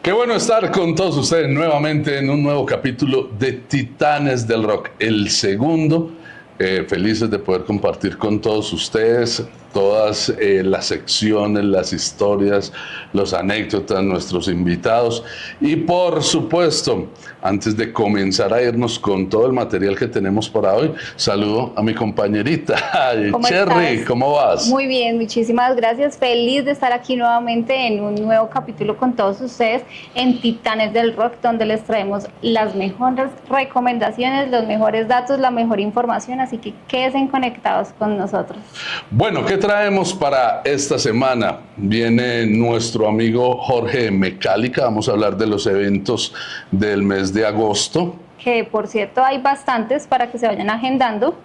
Qué bueno estar con todos ustedes nuevamente en un nuevo capítulo de Titanes del Rock, el segundo. Felices de poder compartir con todos ustedes todas las secciones, las historias, las anécdotas, nuestros invitados. Y por supuesto, antes de comenzar a irnos con todo el material que tenemos para hoy, saludo a mi compañerita, Cherry, estás? ¿cómo vas? Muy bien, muchísimas gracias. Feliz de estar aquí nuevamente en un nuevo capítulo con todos ustedes en Titanes del Rock, donde les traemos las mejores recomendaciones, los mejores datos, la mejor información, así que quédense conectados con nosotros. Bueno, ¿qué traemos para esta semana? Viene nuestro amigo Jorge Mecálica, vamos a hablar de los eventos del mes de agosto. Que por cierto hay bastantes para que se vayan agendando.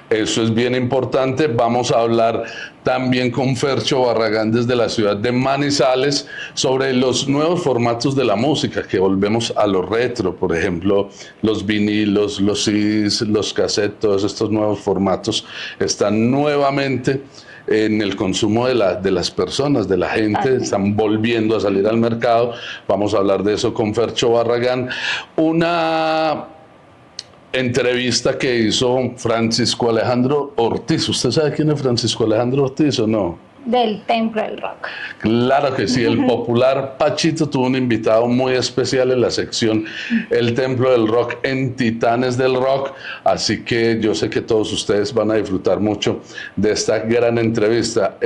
Eso es bien importante. Vamos a hablar también con Fercho Barragán desde la ciudad de Manizales sobre los nuevos formatos de la música, que volvemos a lo retro, por ejemplo, los vinilos, los CDs, los cassettes, todos estos nuevos formatos están nuevamente en el consumo de las personas, de la gente, están volviendo a salir al mercado. Vamos a hablar de eso con Fercho Barragán. Una entrevista que hizo Francisco Alejandro Ortiz. ¿Usted sabe quién es Francisco Alejandro Ortiz o no? Del Templo del Rock. Claro que sí, el popular Pachito tuvo un invitado muy especial en la sección El Templo del Rock en Titanes del Rock, así que yo sé que todos ustedes van a disfrutar mucho de esta gran entrevista.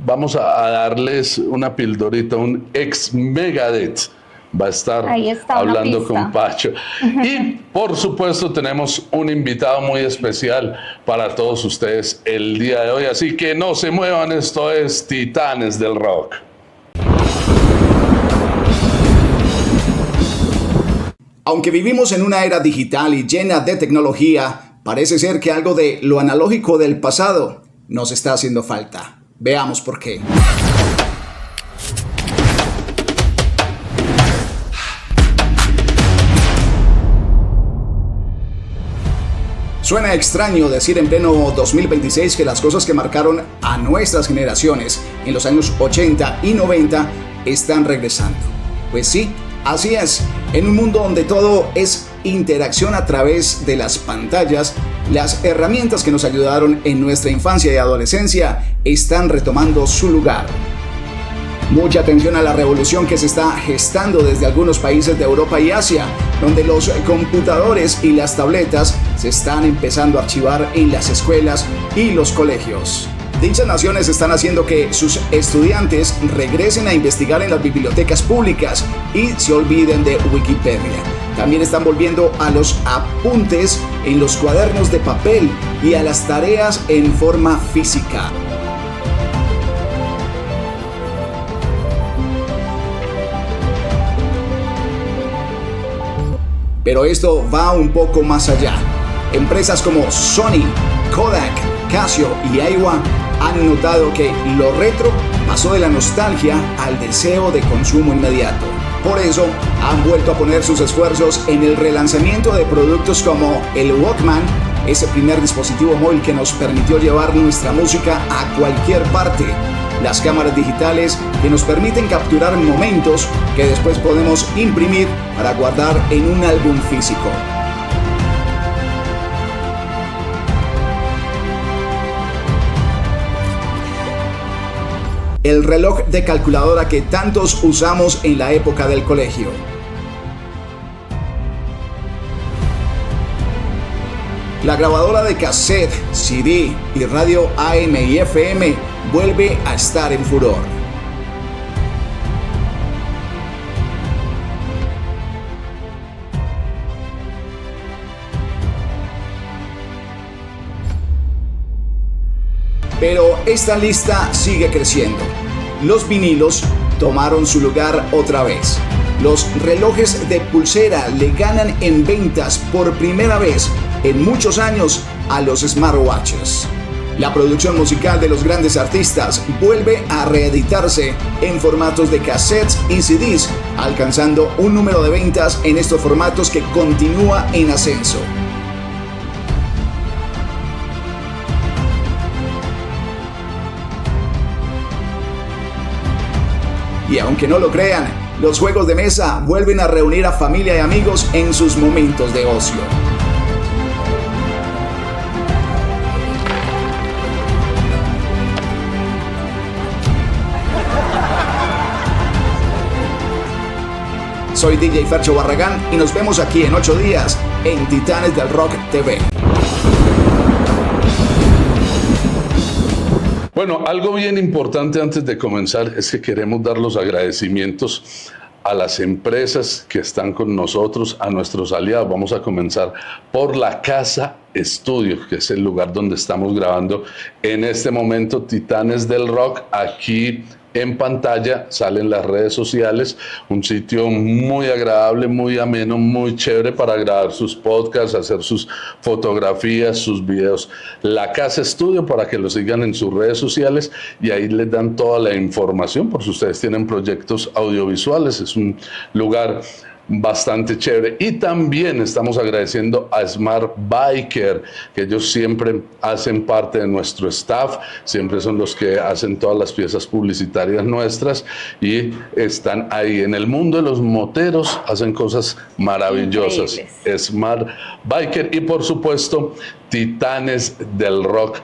Vamos a darles una pildorita, un ex Megadeth va a estar hablando con Pacho. Y por supuesto tenemos un invitado muy especial para todos ustedes el día de hoy, así que no se muevan, esto es Titanes del Rock. Aunque vivimos en una era digital y llena de tecnología, parece ser que algo de lo analógico del pasado nos está haciendo falta. Veamos por qué. Suena extraño decir en pleno 2026 que las cosas que marcaron a nuestras generaciones en los años 80 y 90 están regresando. Pues sí, así es. En un mundo donde todo es interacción a través de las pantallas, las herramientas que nos ayudaron en nuestra infancia y adolescencia están retomando su lugar. Mucha atención a la revolución que se está gestando desde algunos países de Europa y Asia, donde los computadores y las tabletas se están empezando a archivar en las escuelas y los colegios. Dichas naciones están haciendo que sus estudiantes regresen a investigar en las bibliotecas públicas y se olviden de Wikipedia. También están volviendo a los apuntes en los cuadernos de papel y a las tareas en forma física. Pero esto va un poco más allá. Empresas como Sony, Kodak, Casio y Aiwa han notado que lo retro pasó de la nostalgia al deseo de consumo inmediato. Por eso han vuelto a poner sus esfuerzos en el relanzamiento de productos como el Walkman, ese primer dispositivo móvil que nos permitió llevar nuestra música a cualquier parte. Las cámaras digitales que nos permiten capturar momentos que después podemos imprimir para guardar en un álbum físico. El reloj de calculadora que tantos usamos en la época del colegio. La grabadora de cassette, CD y radio AM y FM vuelve a estar en furor. Pero esta lista sigue creciendo. Los vinilos tomaron su lugar otra vez. Los relojes de pulsera le ganan en ventas por primera vez en muchos años a los smartwatches. La producción musical de los grandes artistas vuelve a reeditarse en formatos de cassettes y CDs, alcanzando un número de ventas en estos formatos que continúa en ascenso. Y aunque no lo crean, Los juegos de mesa vuelven a reunir a familia y amigos en sus momentos de ocio. Soy DJ Fercho Barragán y nos vemos aquí en 8 días en Titanes del Rock TV. Bueno, algo bien importante antes de comenzar es que queremos dar los agradecimientos a las empresas que están con nosotros, a nuestros aliados. Vamos a comenzar por la Casa Estudio, que es el lugar donde estamos grabando en este momento Titanes del Rock. Aquí en pantalla salen las redes sociales, un sitio muy agradable, muy ameno, muy chévere para grabar sus podcasts, hacer sus fotografías, sus videos. La Casa Estudio, para que lo sigan en sus redes sociales, y ahí les dan toda la información, por si ustedes tienen proyectos audiovisuales. Es un lugar bastante chévere. Y también estamos agradeciendo a Smart Biker, que ellos siempre hacen parte de nuestro staff, siempre son los que hacen todas las piezas publicitarias nuestras y están ahí en el mundo de los moteros, hacen cosas maravillosas. Increíbles. Smart Biker y por supuesto Titanes del Rock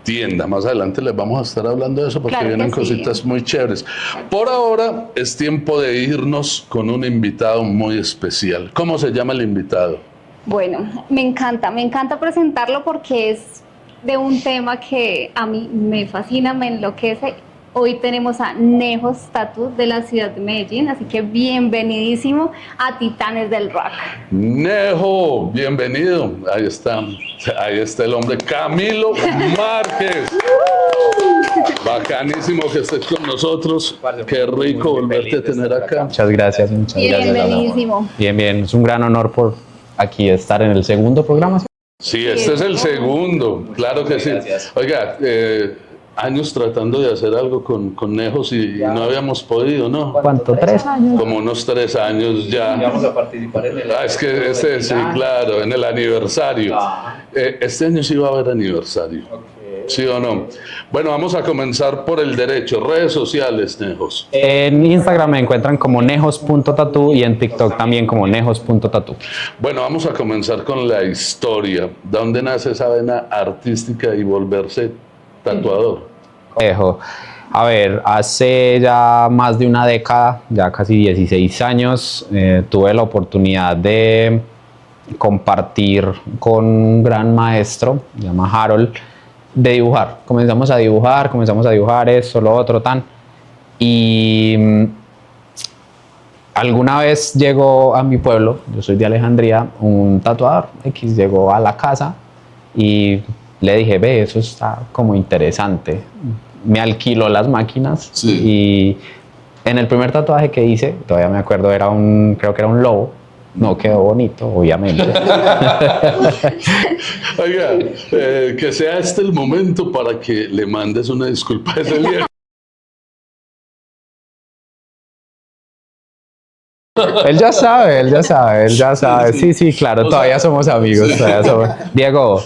tienda. Más adelante les vamos a estar hablando de eso porque Claro que vienen sí. cositas muy chéveres. Por ahora es tiempo de irnos con un invitado muy especial. ¿Cómo se llama el invitado? Bueno, me encanta presentarlo porque es de un tema que a mí me fascina, me enloquece. Hoy tenemos a Nejos Tattoo de la ciudad de Medellín, así que bienvenidísimo a Titanes del Rock. Nejo, bienvenido. Ahí está el hombre, Camilo Márquez. Bacanísimo que estés con nosotros. Qué rico volverte a tener acá. Muchas gracias. Bienvenidísimo. Bien, es un gran honor por aquí estar en el segundo programa. Sí, este es el segundo, claro que sí. Oiga, años tratando de hacer algo con Nejos y no habíamos podido, ¿no? ¿Cuánto? 3 años. Como unos 3 años ya. Vamos a participar en el Es que sí, claro, en el aniversario. Este año sí va a haber aniversario. ¿Sí o no? Bueno, vamos a comenzar por el derecho. Redes sociales, Nejos. En Instagram me encuentran como nejos.tattoo y en TikTok también como nejos.tattoo. Bueno, vamos a comenzar con la historia. ¿De dónde nace esa vena artística y volverse tatuador? A ver, hace ya más de una década, ya casi 16 años, tuve la oportunidad de compartir con un gran maestro, se llama Harold, de dibujar. Comenzamos a dibujar esto, lo otro, tan. Y alguna vez llegó a mi pueblo, yo soy de Alejandría, un tatuador X llegó a la casa y le dije, ve, eso está como interesante. Me alquiló las máquinas y en el primer tatuaje que hice, todavía me acuerdo, creo que era un lobo. No quedó bonito, obviamente. Oiga, que sea este el momento para que le mandes una disculpa a ese viejo. Él ya sabe. Sí, claro, todavía somos amigos. Diego,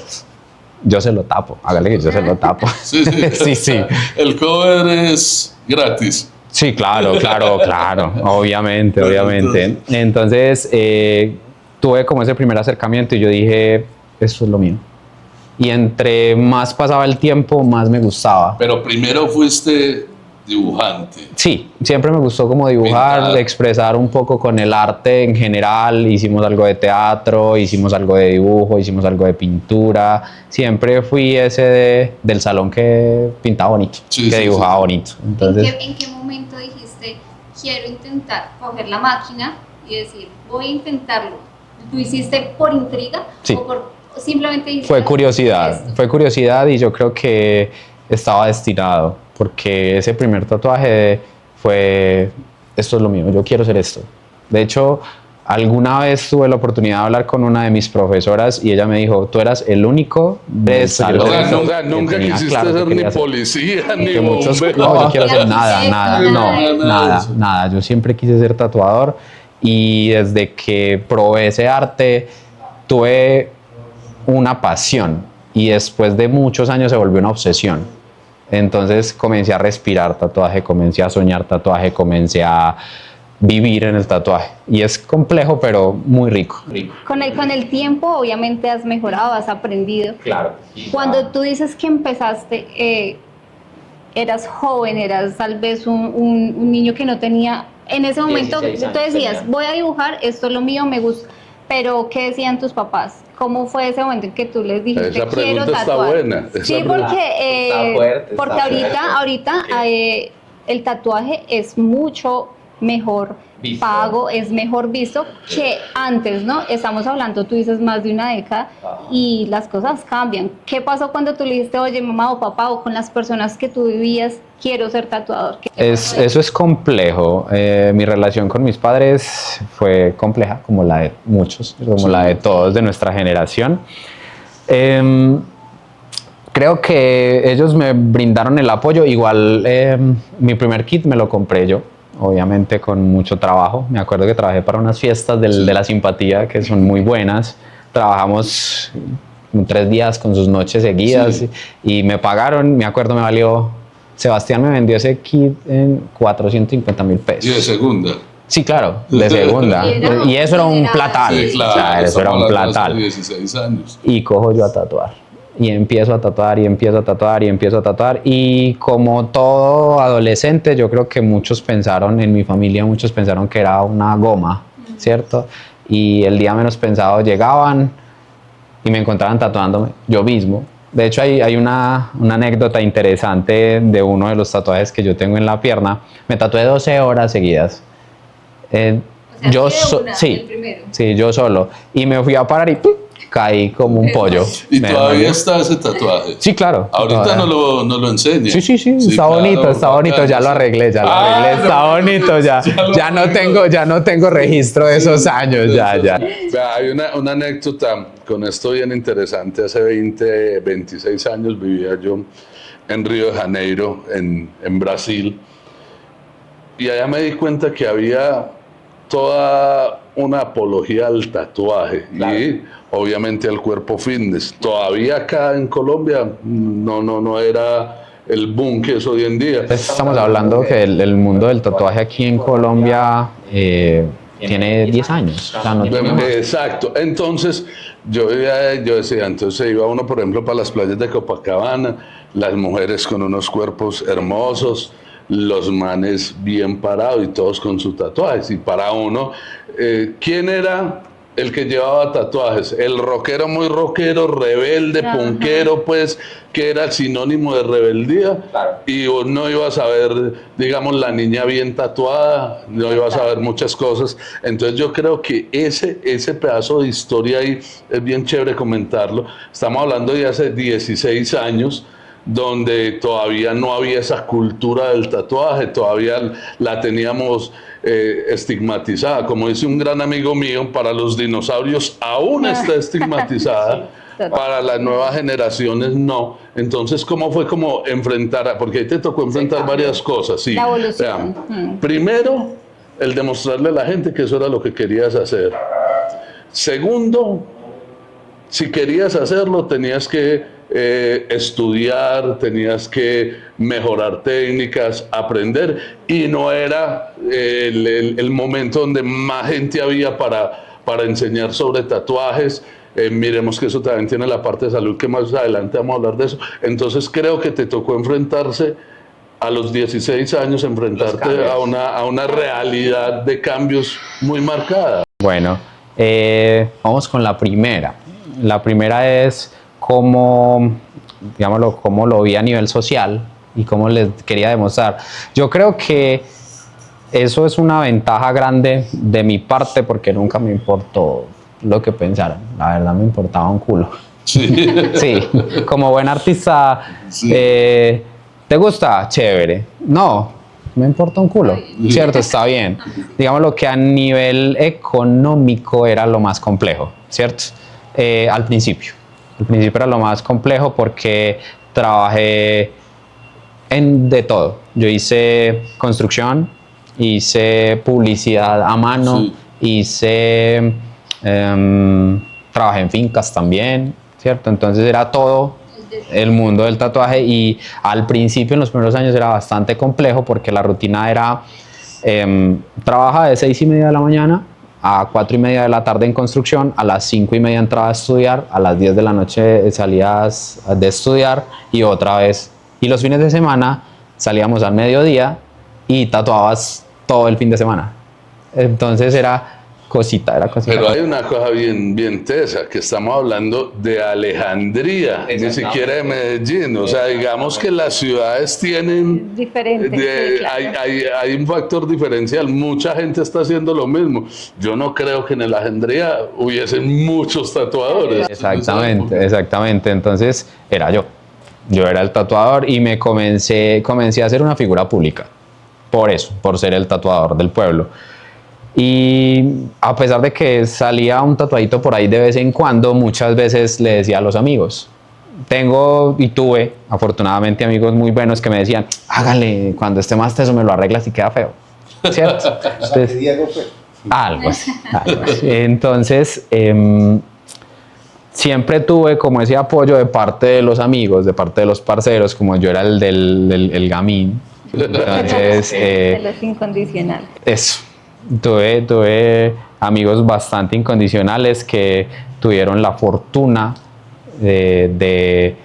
yo se lo tapo, hágale que yo se lo tapo. Sí. El cover es gratis. Sí, claro, obviamente. Entonces, tuve como ese primer acercamiento y yo dije, esto es lo mío. Y entre más pasaba el tiempo, más me gustaba. Pero primero fuiste dibujante. Sí, siempre me gustó como dibujar, pintar, expresar un poco con el arte en general. Hicimos algo de teatro, hicimos algo de dibujo, hicimos algo de pintura. Siempre fui ese del salón que pintaba bonito, que dibujaba bonito. Entonces, ¿En qué momento dijiste, quiero intentar coger la máquina y decir, voy a intentarlo? ¿Tú hiciste por intriga o por simplemente dijiste, fue curiosidad y yo creo que estaba destinado, porque ese primer tatuaje fue, esto es lo mío, yo quiero hacer esto. De hecho, alguna vez tuve la oportunidad de hablar con una de mis profesoras y ella me dijo, tú eras el único de salón. Nunca quisiste ser ni policía, ni bombero. No, yo quiero hacer nada. Yo siempre quise ser tatuador y desde que probé ese arte tuve una pasión y después de muchos años se volvió una obsesión. Entonces comencé a respirar tatuaje, comencé a soñar tatuaje, comencé a vivir en el tatuaje. Y es complejo, pero muy rico. Con el tiempo, obviamente, has mejorado, has aprendido. Claro. Cuando tú dices que empezaste, eras joven, eras tal vez un niño que no tenía, en ese momento 16 años tú decías, tenía. voy a dibujar, esto es lo mío, me gusta, pero ¿qué decían tus papás? ¿Cómo fue ese momento en que tú les dijiste, Esa quiero pregunta está tatuar? buena. Sí, Esa porque, Está fuerte, porque está fuerte. ahorita el tatuaje es mucho mejor Visto. pago, es mejor visto que antes, ¿no? Estamos hablando, tú dices, más de una década y las cosas cambian. ¿Qué pasó cuando tú le dijiste, oye, mamá o papá, o con las personas que tú vivías, quiero ser tatuador? Eso es complejo. Mi relación con mis padres fue compleja, como la de muchos, como la de todos de nuestra generación. Creo que ellos me brindaron el apoyo. Igual mi primer kit me lo compré yo, obviamente con mucho trabajo. Me acuerdo que trabajé para unas fiestas de la simpatía que son muy buenas. Trabajamos 3 días con sus noches seguidas y me pagaron. Me acuerdo, me valió... Sebastián me vendió ese kit en 450.000 pesos. Y de segunda. Sí, claro, de segunda. Y eso era un platal. Sí, claro. O sea, eso era un estamos hablando platal. hace 16 años. Y cojo yo a tatuar. Y empiezo a tatuar y empiezo a tatuar y empiezo a tatuar. Y como todo adolescente, yo creo que muchos pensaron, en mi familia, muchos pensaron que era una goma, ¿cierto? Y el día menos pensado llegaban y me encontraban tatuándome yo mismo. De hecho, hay una anécdota interesante de uno de los tatuajes que yo tengo en la pierna. Me tatué 12 horas seguidas. Yo sí, yo solo. Y me fui a parar y ¡pum!, caí como un pollo. ¿Y Me todavía desmayé. está ese tatuaje? Sí, claro. Ahorita Todavía. no lo enseña. Sí, está claro, bonito, está bonito, bacano, ya lo sí. arreglé, está bonito, ya no tengo registro de esos años, ya. Vea, hay una anécdota con esto bien interesante. Hace 26 años vivía yo en Río de Janeiro, en Brasil, y allá me di cuenta que había toda una apología al tatuaje y obviamente al cuerpo fitness. Todavía acá en Colombia no era el boom que es hoy en día. Estamos hablando que el mundo del tatuaje aquí en Colombia tiene 10 años. O sea, no tiene más. Exacto. Entonces, yo decía, entonces iba uno, por ejemplo, para las playas de Copacabana, las mujeres con unos cuerpos hermosos, los manes bien parados y todos con sus tatuajes. Y para uno, ¿quién era el que llevaba tatuajes? El rockero muy rockero, rebelde, punkero, pues, que era el sinónimo de rebeldía. Claro. Y vos no ibas a ver, digamos, la niña bien tatuada, no ibas a ver muchas cosas. Entonces yo creo que ese pedazo de historia ahí es bien chévere comentarlo. Estamos hablando de hace 16 años, donde todavía no había esa cultura del tatuaje, todavía la teníamos estigmatizada. Como dice un gran amigo mío, para los dinosaurios aún está estigmatizada, para las nuevas generaciones no. Entonces, ¿cómo fue como enfrentar? Porque ahí te tocó enfrentar varias cosas. Sí. La evolución. Vean, primero, el demostrarle a la gente que eso era lo que querías hacer. Segundo, si querías hacerlo, tenías que estudiar, tenías que mejorar técnicas, aprender, y no era el momento donde más gente había para enseñar sobre tatuajes. Miremos que eso también tiene la parte de salud, que más adelante vamos a hablar de eso. Entonces creo que te tocó enfrentarse a los 16 años, enfrentarte a una realidad de cambios muy marcada. Bueno, vamos con la primera. La primera es cómo lo vi a nivel social y cómo les quería demostrar. Yo creo que eso es una ventaja grande de mi parte, porque nunca me importó lo que pensaran. La verdad, me importaba un culo. Sí. Sí, como buen artista, Sí. ¿te gusta? Chévere. No, me importa un culo, ¿cierto? Está bien. Digamos lo que a nivel económico era lo más complejo, ¿cierto? Al principio. Al principio era lo más complejo porque trabajé de todo. Yo hice construcción, hice publicidad a mano, hice... trabajé en fincas también, ¿cierto? Entonces era todo el mundo del tatuaje, y al principio, en los primeros años, era bastante complejo porque la rutina era Trabaja de 6:30 de la mañana a 4:30 de la tarde en construcción, a las 5:30 entraba a estudiar, a las 10 de la noche salías de estudiar y otra vez. Y los fines de semana salíamos al mediodía y tatuabas todo el fin de semana. Entonces era cosita. Pero hay una cosa bien tesa, que estamos hablando de Alejandría, ni siquiera de Medellín. O sea, digamos que las ciudades tienen... Diferente. Sí, claro. hay un factor diferencial. Mucha gente está haciendo lo mismo. Yo no creo que en Alejandría hubiesen muchos tatuadores. Exactamente. Entonces era yo. Yo era el tatuador y me comencé a hacer una figura pública. Por eso, por ser el tatuador del pueblo. Y a pesar de que salía un tatuadito por ahí de vez en cuando, muchas veces le decía a los amigos. Tengo y tuve, afortunadamente, amigos muy buenos que me decían, hágale, cuando esté más teso me lo arreglas y queda feo. ¿Cierto? Entonces, algo así. Entonces, siempre tuve como ese apoyo de parte de los amigos, de parte de los parceros, como yo era el gamín. Entonces, de los incondicionales. Eso. Tuve amigos bastante incondicionales que tuvieron la fortuna de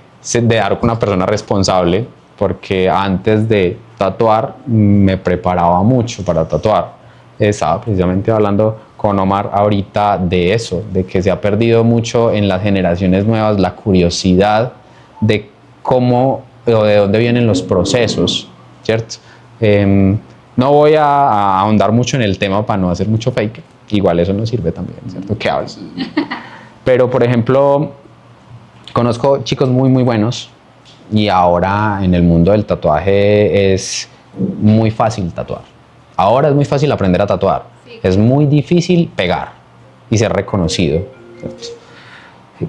dar con una persona responsable, porque antes de tatuar me preparaba mucho para tatuar. Estaba precisamente hablando con Omar ahorita de eso, de que se ha perdido mucho en las generaciones nuevas la curiosidad de cómo o de dónde vienen los procesos, ¿cierto? No voy a ahondar mucho en el tema para no hacer mucho fake. Igual eso nos sirve también, ¿cierto? ¿Qué hablas? Pero, por ejemplo, conozco chicos muy buenos y ahora en el mundo del tatuaje es muy fácil tatuar. Ahora es muy fácil aprender a tatuar. Sí. Es muy difícil pegar y ser reconocido, ¿cierto?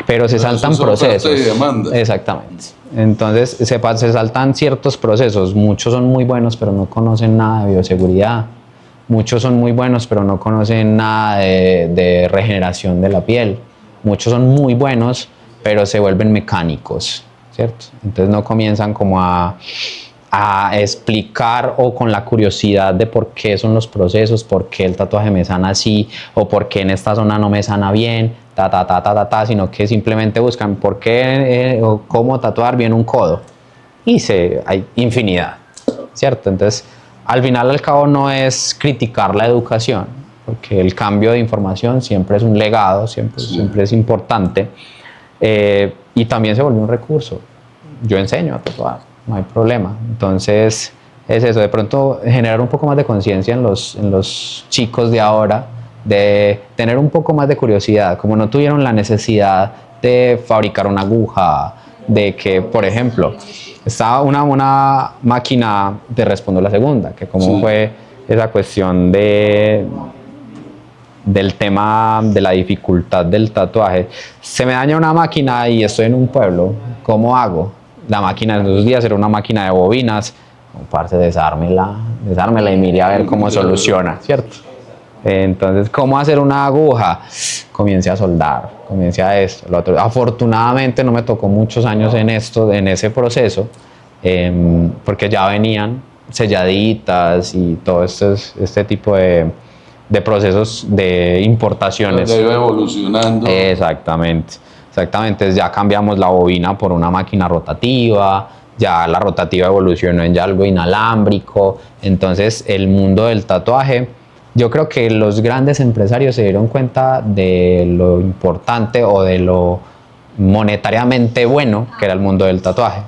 Pero se saltan procesos. Exactamente. Entonces se saltan ciertos procesos. Muchos son muy buenos, pero no conocen nada de bioseguridad. Muchos son muy buenos, pero no conocen nada de regeneración de la piel. Muchos son muy buenos, pero se vuelven mecánicos, ¿cierto? Entonces no comienzan como a explicar o con la curiosidad de por qué son los procesos, por qué el tatuaje me sana así o por qué en esta zona no me sana bien, sino que simplemente buscan por qué o cómo tatuar bien un codo y hay infinidad, ¿cierto? Entonces al final al cabo no es criticar la educación, porque el cambio de información siempre es un legado, siempre es importante, y también se volvió un recurso. Yo enseño a tatuar, no hay problema. Entonces es eso, de pronto generar un poco más de conciencia en los chicos de ahora, de tener un poco más de curiosidad, como no tuvieron la necesidad de fabricar una aguja, de que, por ejemplo, estaba una máquina, te respondo la segunda, que cómo fue esa cuestión del tema de la dificultad del tatuaje. Se me daña una máquina y estoy en un pueblo, ¿cómo hago? La máquina en esos días era una máquina de bobinas, parce, desármela y mire a ver cómo soluciona, ¿cierto? Entonces, ¿cómo hacer una aguja? Comience a soldar, comience a esto, lo otro. Afortunadamente no me tocó muchos años en ese proceso, porque ya venían selladitas y todo este tipo de procesos de importaciones. Ya iba evolucionando. Exactamente. Ya cambiamos la bobina por una máquina rotativa, ya la rotativa evolucionó en ya algo inalámbrico. Entonces el mundo del tatuaje, yo creo que los grandes empresarios se dieron cuenta de lo importante o de lo monetariamente bueno que era el mundo del tatuaje.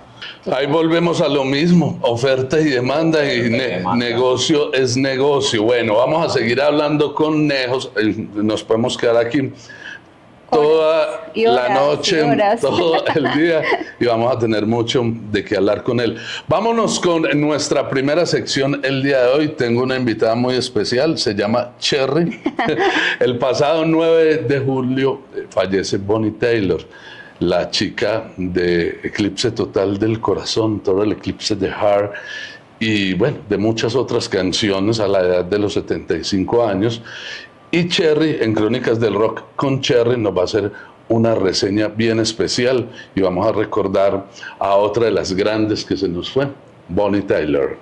Ahí volvemos a lo mismo, oferta y demanda, y negocio es negocio. Bueno, vamos a seguir hablando con Nejos, nos podemos quedar aquí toda la noche, todo el día, y vamos a tener mucho de qué hablar con él. Vámonos con nuestra primera sección el día de hoy. Tengo una invitada muy especial, se llama Cherry. El pasado 9 de julio fallece Bonnie Tyler, la chica de Eclipse Total del Corazón, todo el Eclipse de Heart, y bueno, de muchas otras canciones a la edad de los 75 años. Y Cherry, en Crónicas del Rock con Cherry, nos va a hacer una reseña bien especial y vamos a recordar a otra de las grandes que se nos fue, Bonnie Tyler.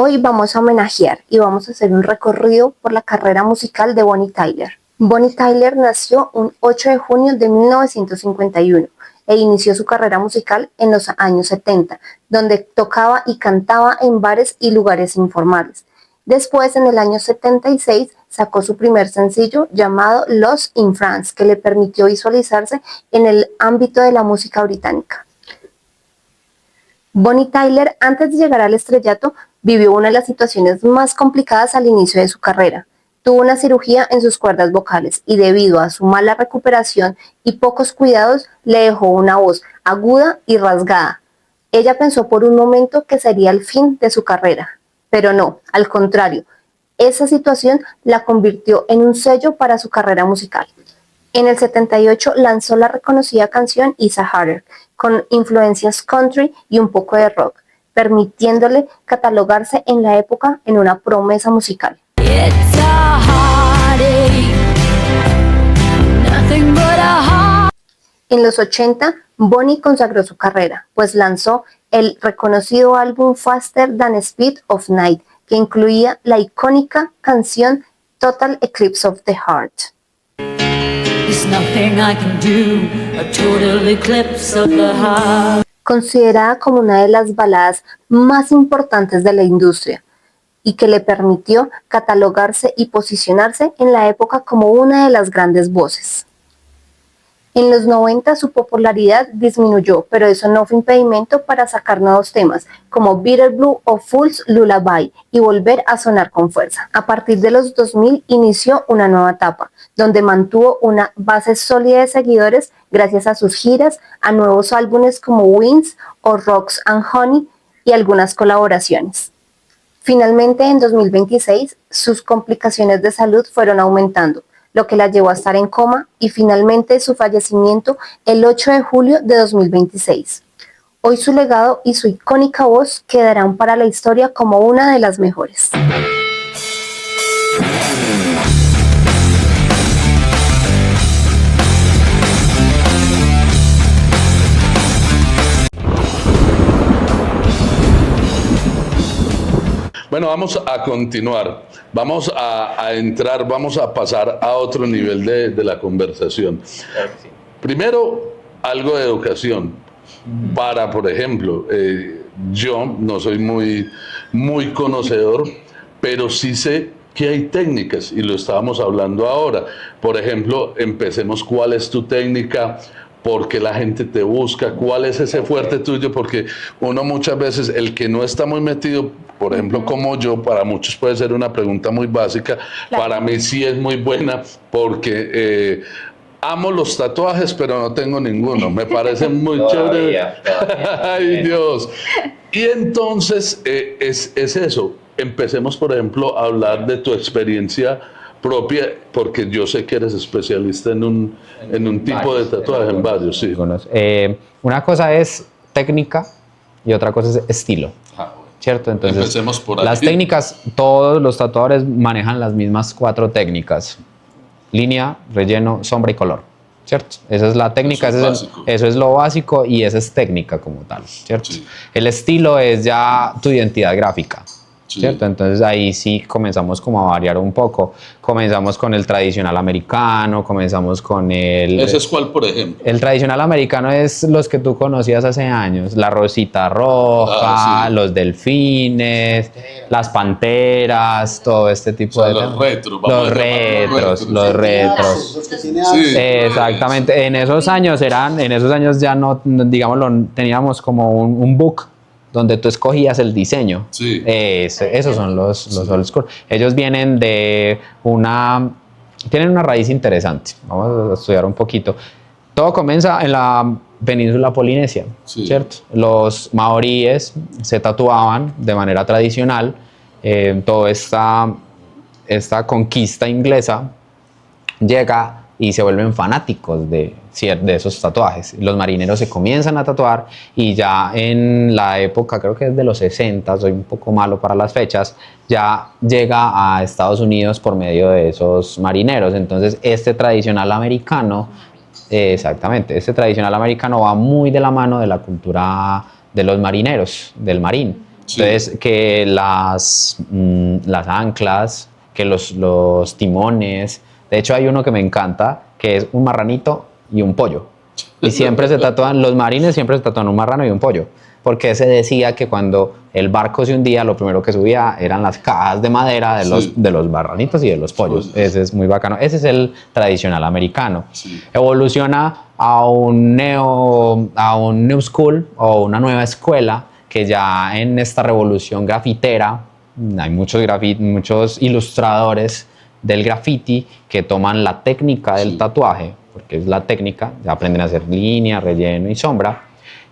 Hoy vamos a homenajear y vamos a hacer un recorrido por la carrera musical de Bonnie Tyler. Bonnie Tyler nació un 8 de junio de 1951 e inició su carrera musical en los años 70, donde tocaba y cantaba en bares y lugares informales. Después, en el año 76, sacó su primer sencillo llamado Lost in France, que le permitió visualizarse en el ámbito de la música británica. Bonnie Tyler, antes de llegar al estrellato, vivió una de las situaciones más complicadas al inicio de su carrera. Tuvo una cirugía en sus cuerdas vocales y debido a su mala recuperación y pocos cuidados, le dejó una voz aguda y rasgada. Ella pensó por un momento que sería el fin de su carrera, pero no, al contrario, esa situación la convirtió en un sello para su carrera musical. En el 78 lanzó la reconocida canción It's a Heartache, con influencias country y un poco de rock, permitiéndole catalogarse en la época en una promesa musical. En los 80, Bonnie consagró su carrera, pues lanzó el reconocido álbum Faster Than Speed of Night, que incluía la icónica canción Total Eclipse of the Heart. Considerada como una de las baladas más importantes de la industria y que le permitió catalogarse y posicionarse en la época como una de las grandes voces. En los 90 su popularidad disminuyó, pero eso no fue impedimento para sacar nuevos temas, como Bitter Blue o Fool's Lullaby, y volver a sonar con fuerza. A partir de los 2000 inició una nueva etapa, donde mantuvo una base sólida de seguidores gracias a sus giras, a nuevos álbumes como Wings o Rocks and Honey y algunas colaboraciones. Finalmente, en 2026, sus complicaciones de salud fueron aumentando, lo que la llevó a estar en coma y finalmente su fallecimiento el 8 de julio de 2026. Hoy su legado y su icónica voz quedarán para la historia como una de las mejores. Bueno, vamos a continuar, vamos a entrar, vamos a pasar a otro nivel de la conversación. Primero, algo de educación. Para, por ejemplo, yo no soy muy conocedor, pero sí sé que hay técnicas y lo estábamos hablando ahora. Por ejemplo, empecemos, ¿cuál es tu técnica? ¿Por qué la gente te busca? ¿Cuál es ese fuerte tuyo? Porque uno muchas veces, el que no está muy metido, por ejemplo, como yo, para muchos puede ser una pregunta muy básica, claro. Para mí sí es muy buena porque amo los tatuajes, pero no tengo ninguno. Me parecen muy chéveres. Ay, Dios. Y entonces es eso. Empecemos, por ejemplo, a hablar de tu experiencia propia, porque yo sé que eres especialista en un tipo de tatuaje, en varios, sí. Una cosa es técnica y otra cosa es estilo, ¿cierto? Entonces, empecemos por ahí. Las técnicas, todos los tatuadores manejan las mismas 4 técnicas: línea, relleno, sombra y color, ¿cierto? Esa es la técnica, eso es lo básico y esa es técnica como tal, ¿cierto? Sí. El estilo es ya tu identidad gráfica. Sí. ¿Cierto? Entonces ahí sí comenzamos como a variar un poco. Comenzamos con el tradicional americano, comenzamos con el... ¿Ese es cuál, por ejemplo? El tradicional americano es los que tú conocías hace años. La rosita roja, sí. Los delfines, las panteras, todo este tipo de... Los retros. Los retros. Sí. Exactamente. En esos años ya no, digámoslo, teníamos como un book donde tú escogías el diseño. Sí. Esos son los old school. Ellos vienen de tienen una raíz interesante. Vamos a estudiar un poquito. Todo comienza en la península polinesia, sí. ¿Cierto? Los maoríes se tatuaban de manera tradicional. Toda esta conquista inglesa llega y se vuelven fanáticos de esos tatuajes. Los marineros se comienzan a tatuar y ya en la época, creo que es de los 60, soy un poco malo para las fechas, ya llega a Estados Unidos por medio de esos marineros. Entonces este tradicional americano, este tradicional americano va muy de la mano de la cultura de los marineros, del marín. Sí. Entonces, que las anclas, que los timones. De hecho, hay uno que me encanta, que es un marranito y un pollo. Y siempre se tatúan, los marines siempre se tatúan un marrano y un pollo. Porque se decía que cuando el barco se hundía, lo primero que subía eran las cajas de madera de los marranitos y de los pollos. Ese es muy bacano. Ese es el tradicional americano. Sí. Evoluciona a un new school o una nueva escuela, que ya en esta revolución grafitera hay muchos ilustradores del graffiti que toman la técnica del tatuaje, porque es la técnica, ya aprenden a hacer línea, relleno y sombra,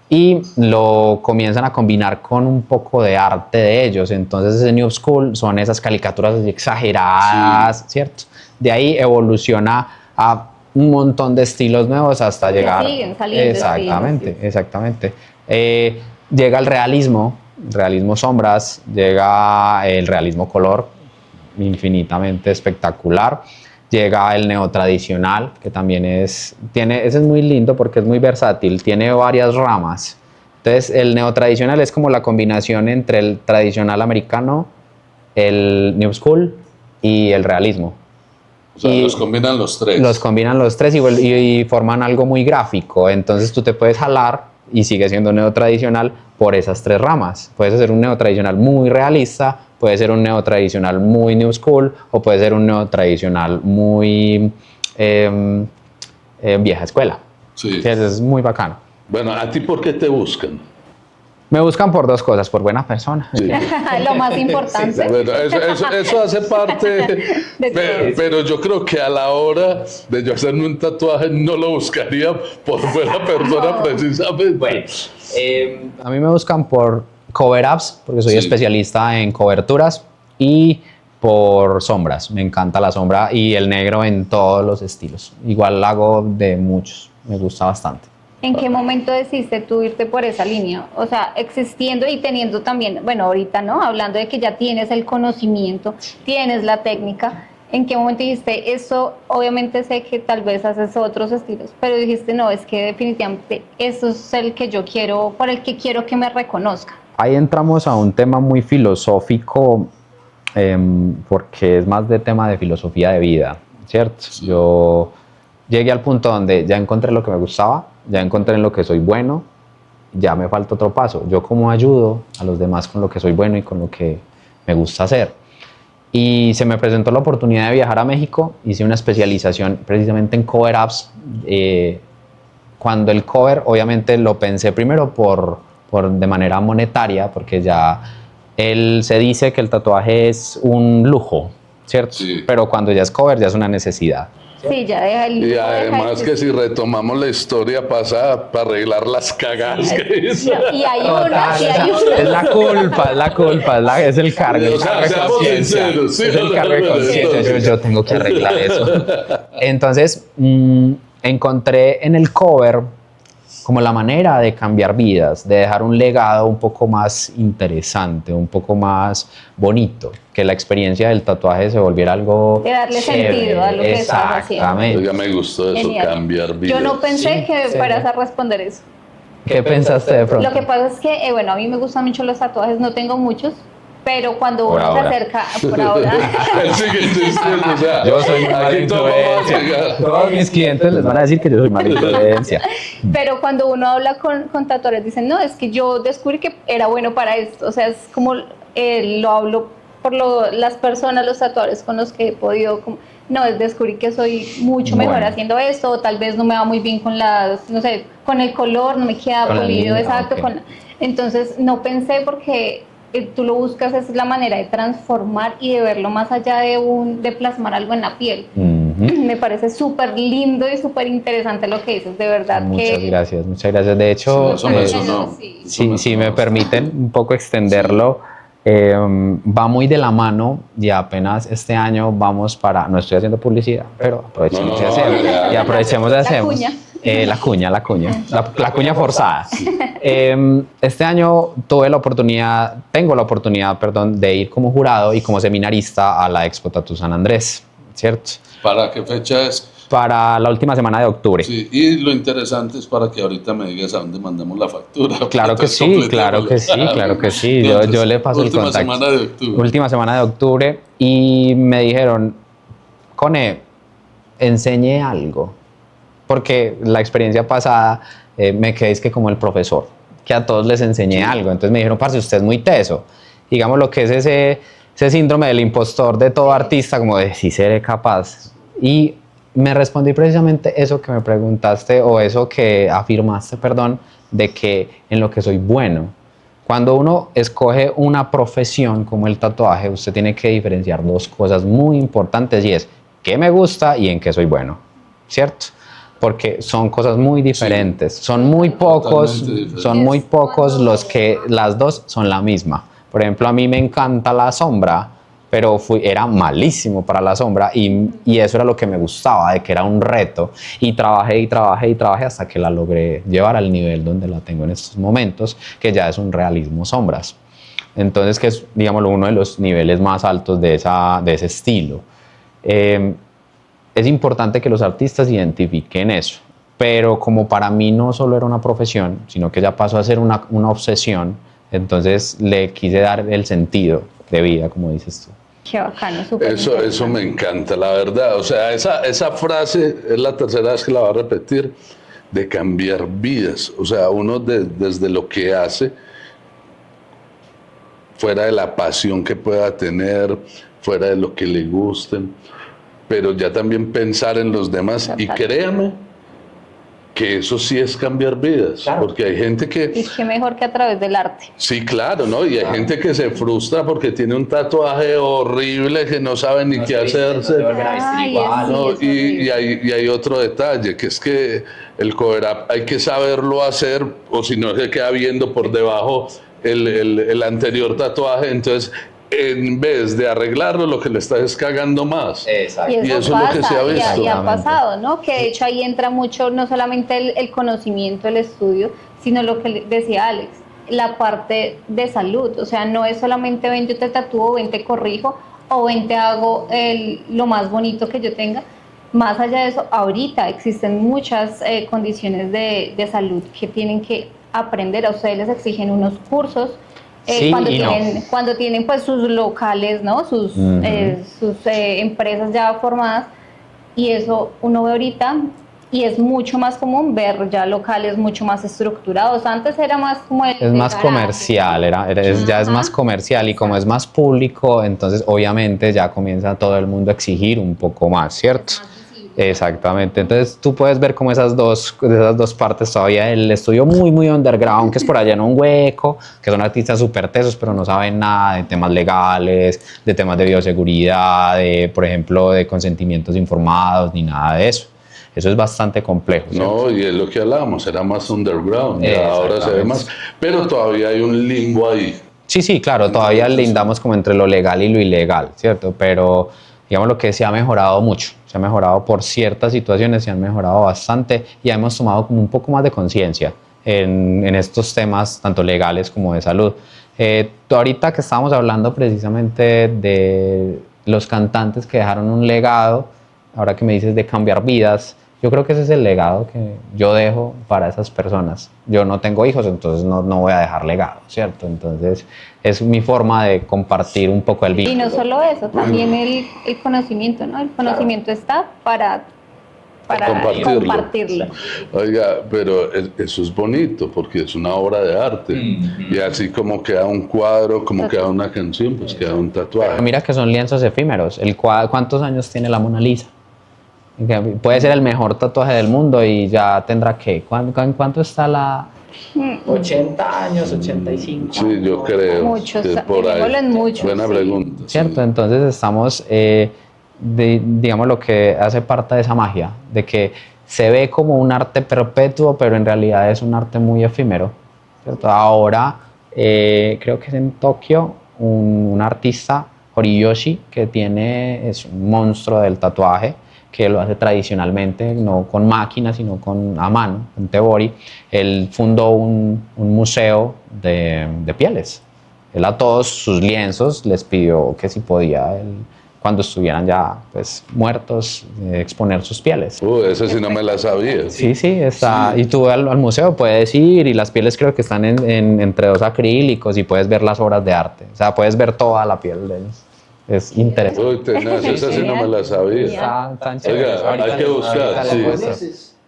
y lo comienzan a combinar con un poco de arte de ellos. Entonces ese New School son esas caricaturas así exageradas, ¿cierto? De ahí evoluciona a un montón de estilos nuevos hasta llegar... siguen saliendo Exactamente, estilos, sí. exactamente. Llega el realismo sombras, llega el realismo color, infinitamente espectacular. Llega el neotradicional, que también ese es muy lindo porque es muy versátil, tiene varias ramas. Entonces, el neotradicional es como la combinación entre el tradicional americano, el New School y el realismo. O sea, Y los combinan los tres. los combinan los tres y forman algo muy gráfico. Entonces, tú te puedes jalar y sigue siendo neotradicional por esas tres ramas. Puedes hacer un neotradicional muy realista, puede ser un neotradicional muy New School o puede ser un neotradicional muy vieja escuela. Sí. Sí, es muy bacano. Bueno, ¿a ti por qué te buscan? Me buscan por dos cosas, por buena persona. Sí. Lo más importante. Bueno, eso hace parte, pero yo creo que a la hora de yo hacerme un tatuaje no lo buscaría por buena persona precisamente. Bueno, a mí me buscan por cover-ups, porque soy Sí. especialista en coberturas, y por sombras. Me encanta la sombra y el negro en todos los estilos. Igual hago de muchos, me gusta bastante. ¿En qué momento decidiste tú irte por esa línea? O sea, existiendo y teniendo también, bueno, ahorita, ¿no? Hablando de que ya tienes el conocimiento, tienes la técnica, ¿en qué momento dijiste eso? Obviamente sé que tal vez haces otros estilos, pero dijiste, no, es que definitivamente eso es el que yo quiero, por el que quiero que me reconozca. Ahí entramos a un tema muy filosófico, porque es más de tema de filosofía de vida, ¿cierto? Yo llegué al punto donde ya encontré lo que me gustaba, ya encontré en lo que soy bueno, ya me falta otro paso. Yo cómo ayudo a los demás con lo que soy bueno y con lo que me gusta hacer. Y se me presentó la oportunidad de viajar a México, hice una especialización precisamente en cover-ups. Cuando el cover, obviamente lo pensé primero de manera monetaria, porque ya se dice que el tatuaje es un lujo, ¿cierto? Sí. Pero cuando ya es cover, ya es una necesidad. Sí, ya deja el... Y deja además el- que si retomamos la historia pasada para arreglar las cagadas que hizo. Y hay una, y hay Es una. la culpa, es el cargo. O sea, de seamos conciencia. sinceros, sí, Es el no, cargo de no, no, conciencia. no. Yo tengo que arreglar eso. Entonces, encontré en el cover como la manera de cambiar vidas, de dejar un legado un poco más interesante, un poco más bonito, que la experiencia del tatuaje se volviera algo De darle chévere. sentido a lo que estás haciendo. Exactamente. Oiga, me gustó eso, Genial. cambiar vidas. Yo no pensé que sí. fueras a responder eso. ¿Qué pensaste de pronto? Lo que pasa es que, bueno, a mí me gustan mucho los tatuajes, no tengo muchos, pero cuando Por uno se ahora. acerca, por ahora, Él sigue insistiendo, o sea, Yo soy mala aquí todos vamos a influencia. llegar. Todos mis clientes les van a decir que yo soy mala influencia. pero cuando uno habla con tatuadores dicen, no, es que yo descubrí que era bueno para esto, o sea, es como, lo hablo por las personas, los tatuadores con los que he podido, no, es descubrir que soy mucho mejor Bueno. haciendo esto, o tal vez no me va muy bien con las, no sé, con el color, no me queda Con la pulido, línea, exacto, ok. entonces no pensé porque tú lo buscas, es la manera de transformar y de verlo más allá de plasmar algo en la piel. Ujú. Me parece súper lindo y súper interesante lo que dices, de verdad. Muchas que gracias, muchas gracias. De hecho, Sí, eso no. Sí. si me permiten un poco extenderlo, va muy de la mano y apenas este año vamos para, no estoy haciendo publicidad, pero aprovechemos No, y hacemos. ya. Y aprovechemos y La hacemos. cuña. La cuña forzada. Este año tengo la oportunidad, perdón, de ir como jurado y como seminarista a la Expo Tattoo San Andrés, ¿cierto? ¿Para qué fecha es? para la última semana de octubre. Sí, y lo interesante es para que ahorita me digas a dónde mandamos la factura. Claro que sí, claro que sí, claro que sí. Yo le paso el contacto. Última semana de octubre. Última semana de octubre y me dijeron, Cone, enseñé algo. Porque la experiencia pasada me quedé es que como el profesor, que a todos les enseñé algo. Entonces me dijeron, parce, usted es muy teso. Digamos lo que es ese síndrome del impostor de todo artista, como de si seré capaz. Y me respondí precisamente eso que me preguntaste, o eso que afirmaste, perdón, de que en lo que soy bueno. Cuando uno escoge una profesión como el tatuaje, usted tiene que diferenciar dos cosas muy importantes, y es qué me gusta y en qué soy bueno, ¿cierto? Porque son cosas muy diferentes. Sí, son muy pocos los que las dos son la misma. Por ejemplo, a mí me encanta la sombra, pero era malísimo para la sombra y eso era lo que me gustaba, de que era un reto, y trabajé hasta que la logré llevar al nivel donde la tengo en estos momentos, que ya es un realismo sombras. Entonces, que es, digamos, uno de los niveles más altos de ese estilo. Es importante que los artistas identifiquen eso, pero como para mí no solo era una profesión, sino que ya pasó a ser una obsesión, entonces le quise dar el sentido de vida, como dices tú. Qué bacano, súper eso me encanta, la verdad. O sea, esa frase es la tercera vez que la va a repetir, de cambiar vidas. O sea, uno desde lo que hace, fuera de la pasión que pueda tener, fuera de lo que le gusten, pero ya también pensar en los demás. Y créame que eso sí es cambiar vidas, claro. Porque hay gente que... Y qué mejor que a través del arte. Sí, claro, ¿no? Y hay gente que se frustra porque tiene un tatuaje horrible que no sabe ni qué hacerse. ¿No? Y hay otro detalle, que es que el cover-up hay que saberlo hacer, o si no se queda viendo por debajo el anterior tatuaje. Entonces, en vez de arreglarlo, lo que le está es cagando más. Exacto. Y eso pasa, es lo que se ha visto. Y ha pasado, ¿no? Que de hecho ahí entra mucho, no solamente el conocimiento, el estudio, sino lo que decía Alex, la parte de salud. O sea, no es solamente ven, yo te tatúo, ven, te corrijo, o ven, te hago lo más bonito que yo tenga. Más allá de eso, ahorita existen muchas condiciones de salud que tienen que aprender. A ustedes les exigen unos cursos. Sí, cuando tienen pues sus locales, ¿no? Sus empresas ya formadas, y eso uno ve ahorita, y es mucho más común ver ya locales mucho más estructurados. Antes era más como es más comercial, ya es más comercial, y como es más público, entonces obviamente ya comienza todo el mundo a exigir un poco más, ¿cierto? Exactamente, entonces tú puedes ver como esas dos partes todavía. El estudio muy underground, que es por allá en un hueco, que son artistas súper tesos, pero no saben nada de temas legales, de temas de bioseguridad, por ejemplo, de consentimientos informados, ni nada de eso. Eso es bastante complejo, ¿cierto? No, y es lo que hablábamos, era más underground, ya ahora se ve más, pero todavía hay un limbo ahí. Sí, claro, todavía lindamos como entre lo legal y lo ilegal, ¿cierto? Pero digamos lo que se ha mejorado mucho, se ha mejorado por ciertas situaciones, se han mejorado bastante, y hemos tomado como un poco más de conciencia en estos temas, tanto legales como de salud. Ahorita que estábamos hablando precisamente de los cantantes que dejaron un legado, ahora que me dices de cambiar vidas, yo creo que ese es el legado que yo dejo para esas personas. Yo no tengo hijos, entonces no voy a dejar legado, ¿cierto? Entonces es mi forma de compartir un poco el vínculo. Y no solo eso, también el conocimiento, ¿no? El conocimiento está para compartirlo. Oiga, pero eso es bonito porque es una obra de arte. Y así como queda un cuadro, como queda una canción, pues queda un tatuaje. Pero mira que son lienzos efímeros. ¿Cuántos años tiene la Mona Lisa? Puede ser el mejor tatuaje del mundo y ya tendrá ¿qué? ¿En cuánto está la...? 80 años, 85. Sí, yo creo. Muchos, que por ahí. Muchos. Buena pregunta. Cierto, sí. Entonces estamos, digamos, lo que hace parte de esa magia, de que se ve como un arte perpetuo, pero en realidad es un arte muy efímero, ¿cierto? Ahora, creo que es en Tokio, un artista, Horiyoshi, que es un monstruo del tatuaje, que lo hace tradicionalmente, no con máquinas, sino a mano, con tebori. Él fundó un museo de pieles. Él a todos sus lienzos les pidió que si podía cuando estuvieran ya pues muertos, exponer sus pieles. Esa sí no me la sabía. Sí, está. Sí. Y tú al museo puedes ir y las pieles creo que están entre dos acrílicos y puedes ver las obras de arte. O sea, puedes ver toda la piel de ellos. Es interesante. Uy, tenaz, esa sí no me la sabía. Tan chévere. Oiga, hay que buscar.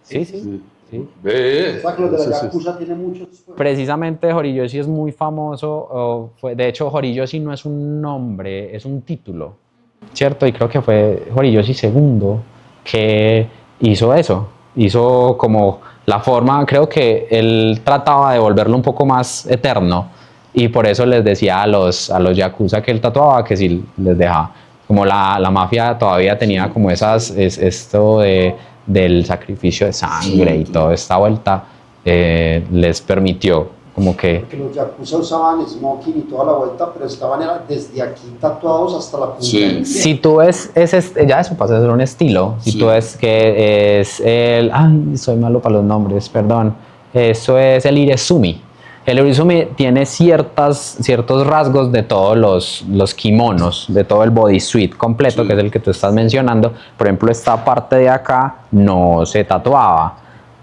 Sí. Ve. Los de la Yakuza tiene muchos. Precisamente Horikoshi es muy famoso. De hecho, Horikoshi no es un nombre, es un título, ¿cierto? Y creo que fue Horikoshi II que hizo eso. Hizo como la forma, creo que él trataba de volverlo un poco más eterno y por eso les decía a los yakuza que él tatuaba que si les dejaba. Como la mafia todavía tenía como esto del sacrificio de sangre y toda esta vuelta, les permitió como que... Porque los yakuza usaban smoking y toda la vuelta, pero estaban desde aquí tatuados hasta la punta del pie. Si tú ves, ya eso pasa a ser un estilo, si tú ves que es el... Ay, soy malo para los nombres, perdón. Eso es el Irezumi. El Irezumi tiene ciertos rasgos de todos los kimonos, de todo el bodysuit completo, que es el que tú estás mencionando. Por ejemplo, esta parte de acá no se tatuaba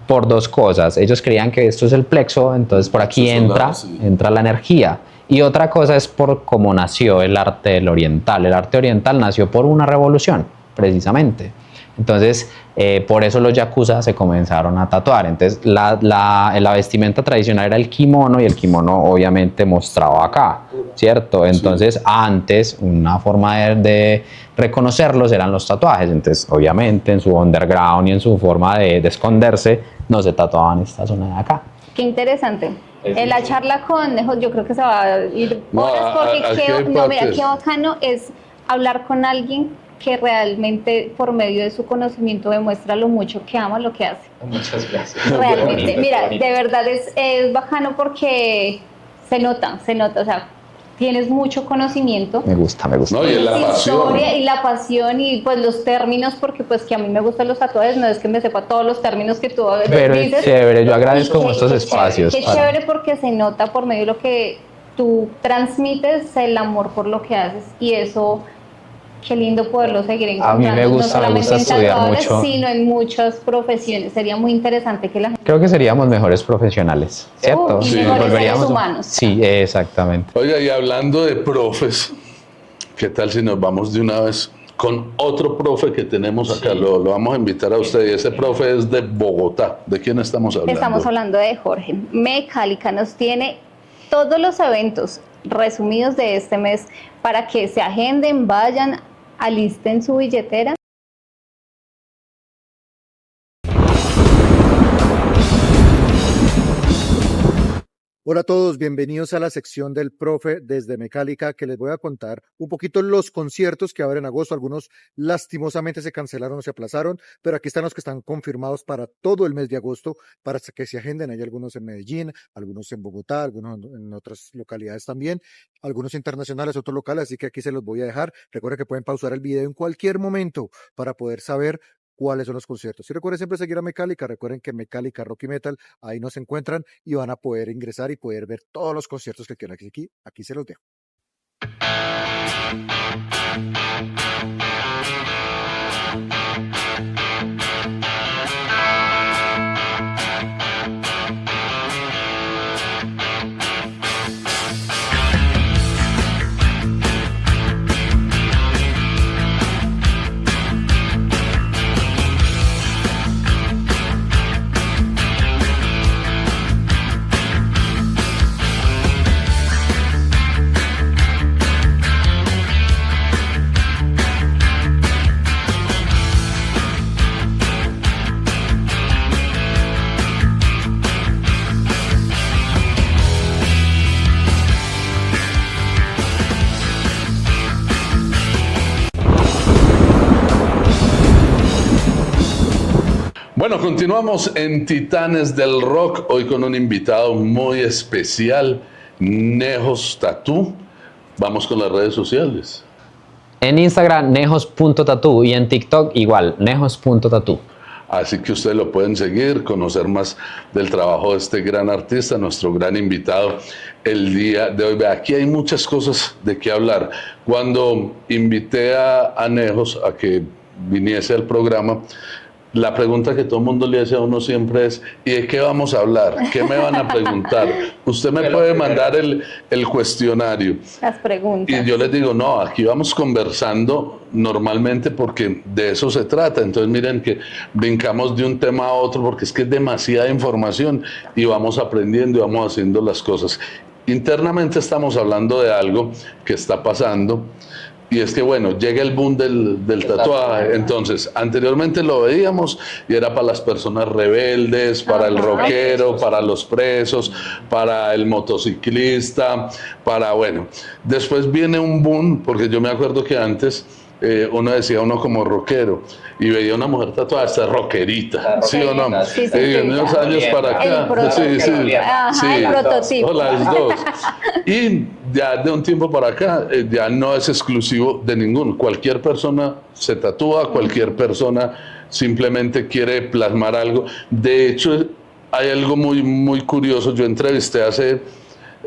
por dos cosas. Ellos creían que esto es el plexo, entonces por aquí entra la energía. Y otra cosa es por cómo nació el arte oriental. El arte oriental nació por una revolución, precisamente. Entonces, por eso los yakuza se comenzaron a tatuar. Entonces, la vestimenta tradicional era el kimono y el kimono obviamente mostraba acá, ¿cierto? Entonces, antes, una forma de reconocerlos eran los tatuajes. Entonces, obviamente, en su underground y en su forma de esconderse, no se tatuaban esta zona de acá. Qué interesante. En la charla con Nejo, yo creo que se va a ir horas porque mira, qué bacano es hablar con alguien que realmente por medio de su conocimiento demuestra lo mucho que ama lo que hace. Muchas gracias. Realmente, mira, de verdad es bacano porque se nota, o sea, tienes mucho conocimiento. Me gusta. No, y la pasión. Y la pasión y pues los términos, porque pues que a mí me gustan los tatuajes, no es que me sepa todos los términos que tú pero dices. Es chévere, yo agradezco estos espacios. Qué chévere porque se nota por medio de lo que tú transmites el amor por lo que haces y eso... Qué lindo poderlo seguir encontrando. A mí me gusta estudiar mucho. Sino en muchas profesiones. Sería muy interesante que la gente... Creo que seríamos mejores profesionales, ¿cierto? Y mejores seres humanos. Sí, exactamente. Oiga, y hablando de profes, ¿qué tal si nos vamos de una vez con otro profe que tenemos acá? Lo vamos a invitar a usted y ese profe es de Bogotá. ¿De quién estamos hablando? Estamos hablando de Jorge. Mecálica nos tiene todos los eventos resumidos de este mes para que se agenden, vayan, alisten su billetera. Hola a todos, bienvenidos a la sección del profe desde Mecálica, que les voy a contar un poquito los conciertos que habrá en agosto. Algunos lastimosamente se cancelaron o se aplazaron, pero aquí están los que están confirmados para todo el mes de agosto, para que se agenden. Hay algunos en Medellín, algunos en Bogotá, algunos en otras localidades también, algunos internacionales, otros locales, así que aquí se los voy a dejar. Recuerden que pueden pausar el video en cualquier momento para poder saber cuáles son los conciertos. Y recuerden siempre seguir a Mecálica, recuerden que Mecálica Rock y Metal, ahí nos encuentran y van a poder ingresar y poder ver todos los conciertos que quieran. Aquí se los dejo. Bueno, continuamos en Titanes del Rock, hoy con un invitado muy especial, Nejos Tattoo. Vamos con las redes sociales. En Instagram, nejos.tattoo y en TikTok igual, nejos.tattoo. Así que ustedes lo pueden seguir, conocer más del trabajo de este gran artista, nuestro gran invitado el día de hoy. Aquí hay muchas cosas de qué hablar. Cuando invité a Anejos a que viniese al programa, la pregunta que todo el mundo le hace a uno siempre es: ¿y de qué vamos a hablar? ¿Qué me van a preguntar? Usted me puede mandar el cuestionario. Las preguntas. Y yo les digo, no, aquí vamos conversando normalmente porque de eso se trata. Entonces miren que brincamos de un tema a otro porque es que es demasiada información y vamos aprendiendo y vamos haciendo las cosas. Internamente estamos hablando de algo que está pasando. Y es que, bueno, llega el boom del tatuaje. Entonces, anteriormente lo veíamos y era para las personas rebeldes, para el rockero, para los presos, para el motociclista, bueno. Después viene un boom, porque yo me acuerdo que antes uno decía uno como rockero y veía una mujer tatuada, esta rockerita, ¿sí o no? Sí, unos años para acá. El prototipo. O las dos. Y ya de un tiempo para acá, ya no es exclusivo de ninguno. Cualquier persona se tatúa, cualquier persona simplemente quiere plasmar algo. De hecho, hay algo muy, muy curioso. Yo entrevisté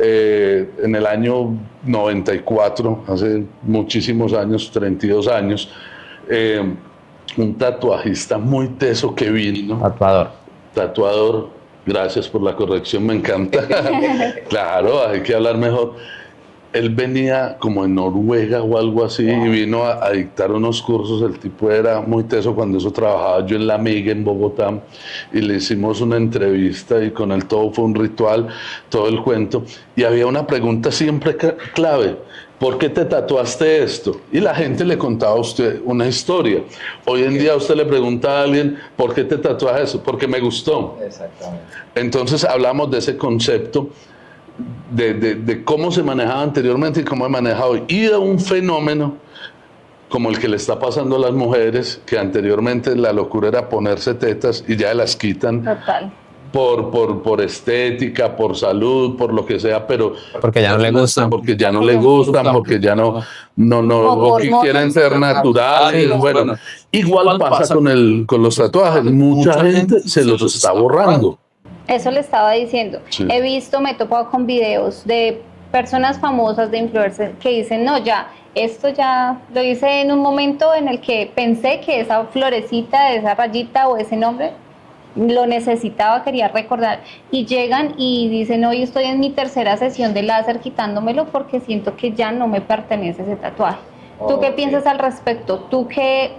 en el año 94, hace muchísimos años, 32 años, un tatuajista muy teso que vino. Tatuador, gracias por la corrección, me encanta. Claro, hay que hablar mejor. Él venía como en Noruega o algo así y vino a dictar unos cursos. El tipo era muy teso. Cuando eso trabajaba yo en La Miga en Bogotá y le hicimos una entrevista y con él todo fue un ritual, todo el cuento. Y había una pregunta siempre clave: ¿por qué te tatuaste esto? Y la gente le contaba a usted una historia. Hoy en día usted le pregunta a alguien: ¿por qué te tatuaste eso? Porque me gustó. Exactamente. Entonces hablamos de ese concepto de cómo se manejaba anteriormente y cómo he manejado hoy, y de un fenómeno como el que le está pasando a las mujeres, que anteriormente la locura era ponerse tetas y ya las quitan. Total. Por estética, por salud, por lo que sea, pero Porque ya no le gustan. porque ya no le gustan, porque ya no o que quieren ser naturales. Bueno, igual pasa con los tatuajes. Mucha gente se los está borrando. Eso le estaba diciendo. Sí. He visto, me he topado con videos de personas famosas, de influencers, que dicen: no, ya, esto ya lo hice en un momento en el que pensé que esa florecita, esa rayita o ese nombre lo necesitaba, quería recordar, y llegan y dicen: hoy estoy en mi tercera sesión de láser quitándomelo porque siento que ya no me pertenece ese tatuaje. ¿Tú qué piensas al respecto? ¿Tú qué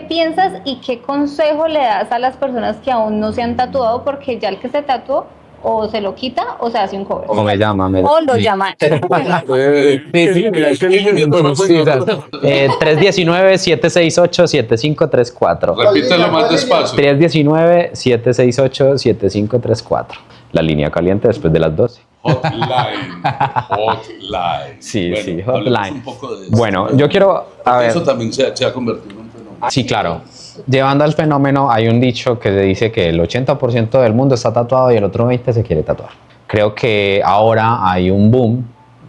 piensas y qué consejo le das a las personas que aún no se han tatuado? Porque ya el que se tatuó o se lo quita o se hace un cover. O me llaman. O lo llaman. 319-768-7534. Repítelo más despacio. 319-768-7534. La línea caliente después de las 12. Hotline. Sí, Bueno, sí, hablemos hotline. un poco de eso. Bueno, yo quiero... Eso también se ha convertido en un fenómeno. Sí, claro. Llevando al fenómeno, hay un dicho que se dice que el 80% del mundo está tatuado y el otro 20% se quiere tatuar. Creo que ahora hay un boom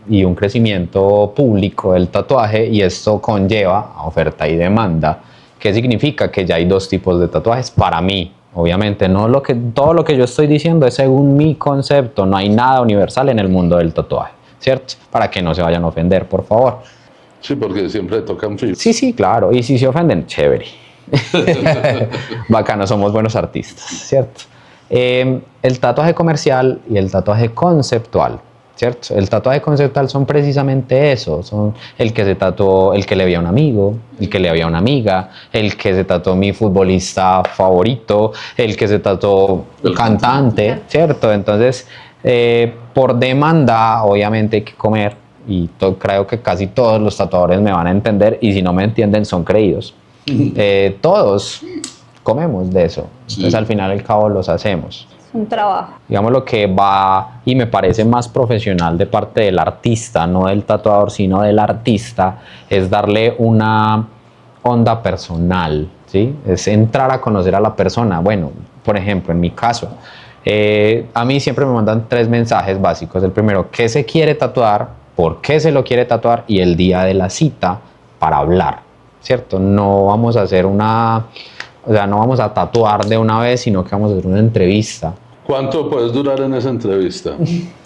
y un crecimiento público del tatuaje, y esto conlleva a oferta y demanda. ¿Qué significa? Que ya hay dos tipos de tatuajes para mí. Obviamente, todo lo que yo estoy diciendo es según mi concepto. No hay nada universal en el mundo del tatuaje, ¿cierto? Para que no se vayan a ofender, por favor. Sí, porque siempre tocan fibras. Sí, claro. Y si se ofenden, chévere. Bacano, somos buenos artistas, ¿cierto? El tatuaje comercial y el tatuaje conceptual, ¿cierto? El tatuaje conceptual son precisamente eso, son el que se tatuó, el que le había un amigo, el que le había una amiga, el que se tatuó mi futbolista favorito, el que se tatuó el cantante, ¿cierto? Entonces, por demanda, obviamente hay que comer, y creo que casi todos los tatuadores me van a entender, y si no me entienden, son creídos. Todos comemos de eso, entonces al final al cabo los hacemos. Es un trabajo. Digamos, lo que va y me parece más profesional de parte del artista, no del tatuador, sino del artista, es darle una onda personal, ¿sí? Es entrar a conocer a la persona. Bueno, por ejemplo, en mi caso, a mí siempre me mandan 3 mensajes básicos. El primero: ¿qué se quiere tatuar? ¿Por qué se lo quiere tatuar? Y el día de la cita para hablar, ¿cierto? No vamos a hacer una O sea, no vamos a tatuar de una vez, sino que vamos a hacer una entrevista. ¿Cuánto puedes durar en esa entrevista?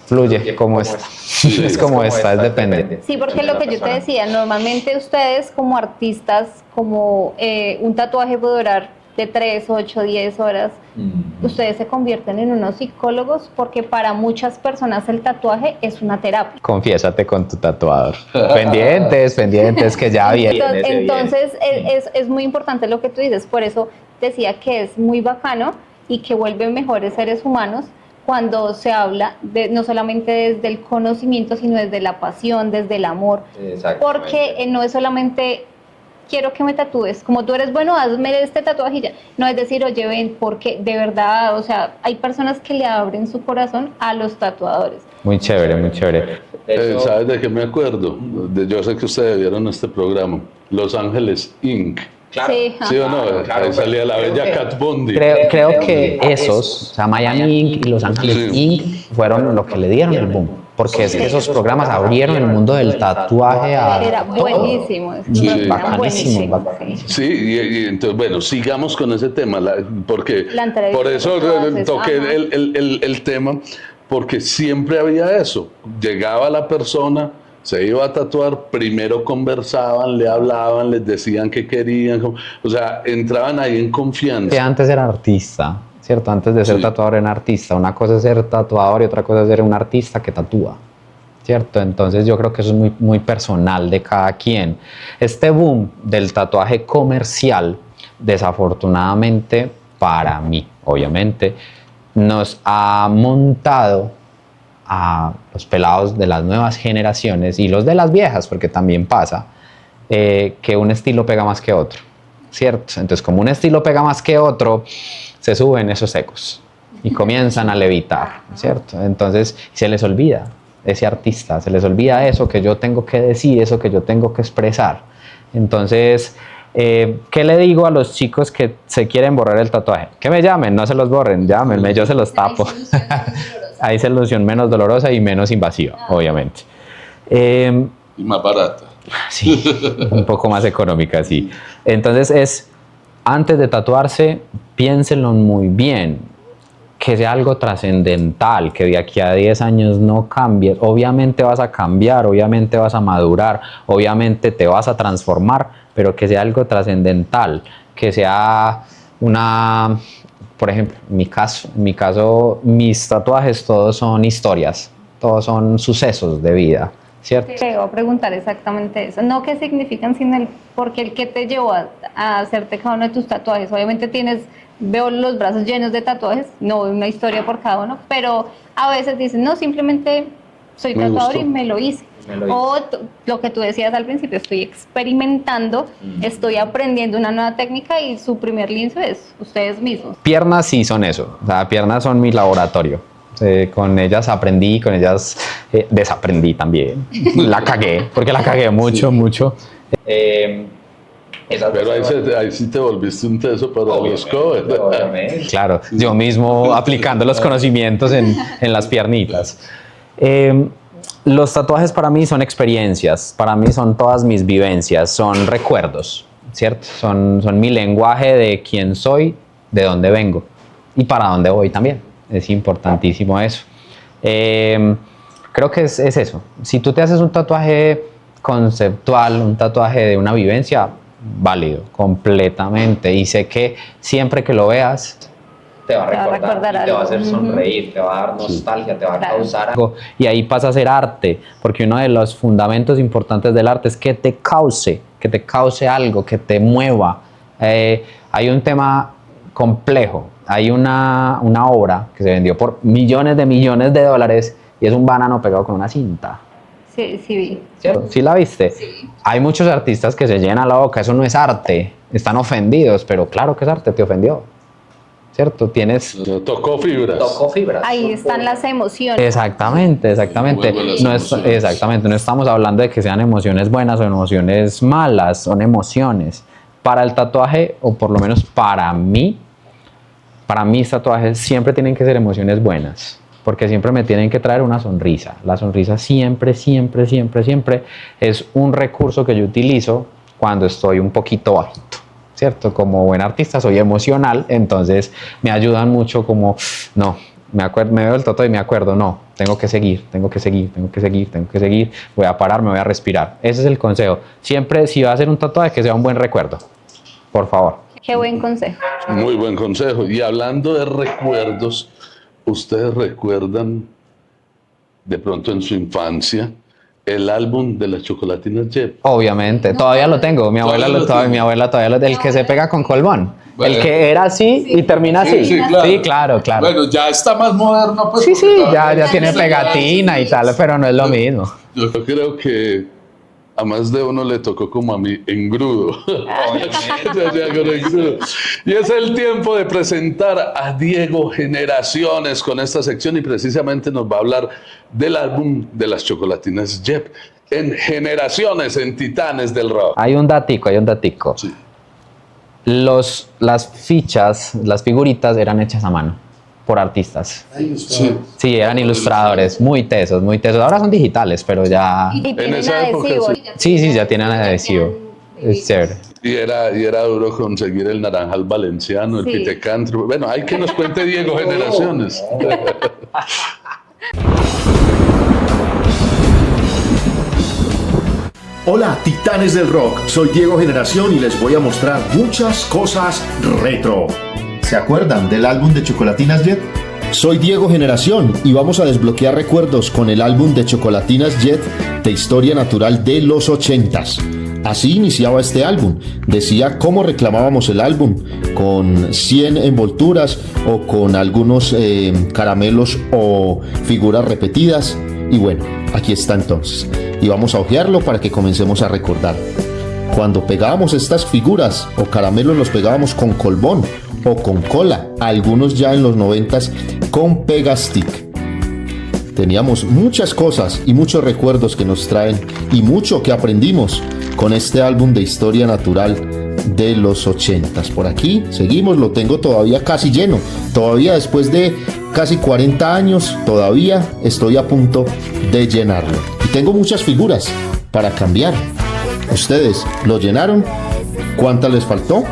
Fluye como esta. Es como esta, es depende. Sí, porque lo que yo te decía, normalmente ustedes como artistas, como un tatuaje puede durar de 3, 8, 10 horas, ustedes se convierten en unos psicólogos porque para muchas personas el tatuaje es una terapia. Confiésate con tu tatuador. Pendientes, que ya viene. Entonces es muy importante lo que tú dices, por eso decía que es muy bacano y que vuelven mejores seres humanos cuando se habla de, no solamente desde el conocimiento, sino desde la pasión, desde el amor. Porque no es solamente quiero que me tatúes, como tú eres bueno, hazme este tatuaje y ya. No es decir, oye, ven, porque de verdad, o sea, hay personas que le abren su corazón a los tatuadores. Muy chévere, muy chévere. ¿Sabes de qué me acuerdo? Yo sé que ustedes vieron este programa, Los Ángeles Inc. Claro. Sí, ¿Sí o no? Claro, ahí salía la bella Kat Von D. Creo que esos, o sea, Miami Inc. y Los Ángeles Inc. fueron lo que le dieron el boom. Porque es que esos programas abrieron el mundo del tatuaje a Era buenísimo. Sí. Bacanísimo. Sí, y entonces, bueno, sigamos con ese tema, porque por eso toqué el tema, porque siempre había eso. Llegaba la persona, se iba a tatuar, primero conversaban, le hablaban, les decían qué querían, o sea, entraban ahí en confianza. Que antes era artista, ¿cierto? Antes de ser tatuador era artista. Una cosa es ser tatuador y otra cosa es ser un artista que tatúa, ¿cierto? Entonces yo creo que eso es muy, muy personal de cada quien. Este boom del tatuaje comercial, desafortunadamente para mí, obviamente, nos ha montado a los pelados de las nuevas generaciones y los de las viejas, porque también pasa, que un estilo pega más que otro, ¿cierto? Entonces, como un estilo pega más que otro, se suben esos ecos y comienzan a levitar, ¿cierto? Entonces, se les olvida ese artista, se les olvida eso que yo tengo que decir, eso que yo tengo que expresar. Entonces, ¿qué le digo a los chicos que se quieren borrar el tatuaje? Que me llamen, no se los borren, llámenme, yo se los tapo. Hay solución menos dolorosa y menos invasiva, obviamente. Y más barata. Sí, un poco más económica, sí. Entonces antes de tatuarse, piénsenlo muy bien, que sea algo trascendental, que de aquí a 10 años no cambies. Obviamente vas a cambiar, obviamente vas a madurar, obviamente te vas a transformar, pero que sea algo trascendental, que sea una... Por ejemplo, en mi caso, mis tatuajes todos son historias, todos son sucesos de vida, ¿cierto? Te voy a preguntar exactamente eso. No qué significan, sino porque el que te llevó a hacerte cada uno de tus tatuajes. Obviamente veo los brazos llenos de tatuajes, no una historia por cada uno, pero a veces dicen, no, simplemente soy tatuador y me lo hice. O lo que tú decías al principio, estoy experimentando, estoy aprendiendo una nueva técnica y su primer lienzo es ustedes mismos. Piernas sí son eso, o sea, piernas son mi laboratorio. Con ellas aprendí, con ellas desaprendí también. La cagué, porque la cagué mucho. Pero ahí sí te volviste un teso para los covers. Claro, yo mismo aplicando los conocimientos en las piernitas. Los tatuajes para mí son experiencias, para mí son todas mis vivencias, son recuerdos, ¿cierto? Son mi lenguaje de quién soy, de dónde vengo y para dónde voy también. Es importantísimo eso. Creo que es eso. Si tú te haces un tatuaje conceptual, un tatuaje de una vivencia, válido, completamente. Y sé que siempre que lo veas, te va a recordar y te va a hacer sonreír, te va a dar nostalgia, te va a causar algo. Y ahí pasa a ser arte, porque uno de los fundamentos importantes del arte es que te cause algo, que te mueva. Hay un tema complejo, hay una obra que se vendió por millones de dólares y es un banano pegado con una cinta. Sí, sí vi. ¿Cierto? ¿Sí la viste? Sí. Hay muchos artistas que se llenan la boca, eso no es arte, están ofendidos, pero claro que es arte, te ofendió. ¿Cierto? Tocó fibras. Ahí están las emociones. Exactamente. Exactamente. No estamos hablando de que sean emociones buenas o emociones malas, son emociones. Para el tatuaje, o por lo menos para mis tatuajes siempre tienen que ser emociones buenas, porque siempre me tienen que traer una sonrisa. La sonrisa siempre es un recurso que yo utilizo cuando estoy un poquito bajito. ¿cierto? Como buen artista soy emocional, entonces me ayudan mucho como, no, me veo el toto y me acuerdo, no, tengo que seguir, voy a parar, me voy a respirar. Ese es el consejo. Siempre, si va a hacer un tatuaje, que sea un buen recuerdo, por favor. Qué buen consejo. Muy buen consejo. Y hablando de recuerdos, ¿ustedes recuerdan de pronto en su infancia el álbum de las chocolatinas Jet? Obviamente, todavía lo tengo. Mi abuela todavía lo, el que se pega con Colbón. Bueno. El que era así y termina así. Sí, claro. Claro. Bueno, ya está más moderno, pues. Sí, ya tiene pegatina y tal, pero no es lo mismo. Yo creo que a más de uno le tocó como a mí, engrudo. Y es el tiempo de presentar a Diego Generaciones con esta sección y precisamente nos va a hablar del álbum de las chocolatinas Jep en Generaciones, en Titanes del Rock. Hay un datico. Sí. Las fichas, las figuritas eran hechas a mano por artistas. Sí, eran ilustradores, muy tesos. Ahora son digitales, pero ya... Y En tienen esa época, adhesivo. Sí, ya tienen adhesivo. Es chévere. Y era duro conseguir el naranjal valenciano, el Sí. pitecantro. Bueno, hay que nos cuente Diego Generaciones. Hola, Titanes del Rock, soy Diego Generación y les voy a mostrar muchas cosas retro. ¿Se acuerdan del álbum de Chocolatinas Jet? Soy Diego Generación y vamos a desbloquear recuerdos con el álbum de Chocolatinas Jet de Historia Natural de los 80s. Así iniciaba este álbum. Decía cómo reclamábamos el álbum, con 100 envolturas o con algunos caramelos o figuras repetidas. Y bueno, aquí está entonces. Y vamos a hojearlo para que comencemos a recordar. Cuando pegábamos estas figuras o caramelos los pegábamos con Colbón o con cola, algunos ya en los 90s con Pegastick. Teníamos muchas cosas y muchos recuerdos que nos traen y mucho que aprendimos con este álbum de Historia Natural de los 80s. Por aquí seguimos, lo tengo todavía casi lleno. Todavía después de casi 40 años, todavía estoy a punto de llenarlo. Y tengo muchas figuras para cambiar. ¿Ustedes lo llenaron? ¿Cuántas les faltó?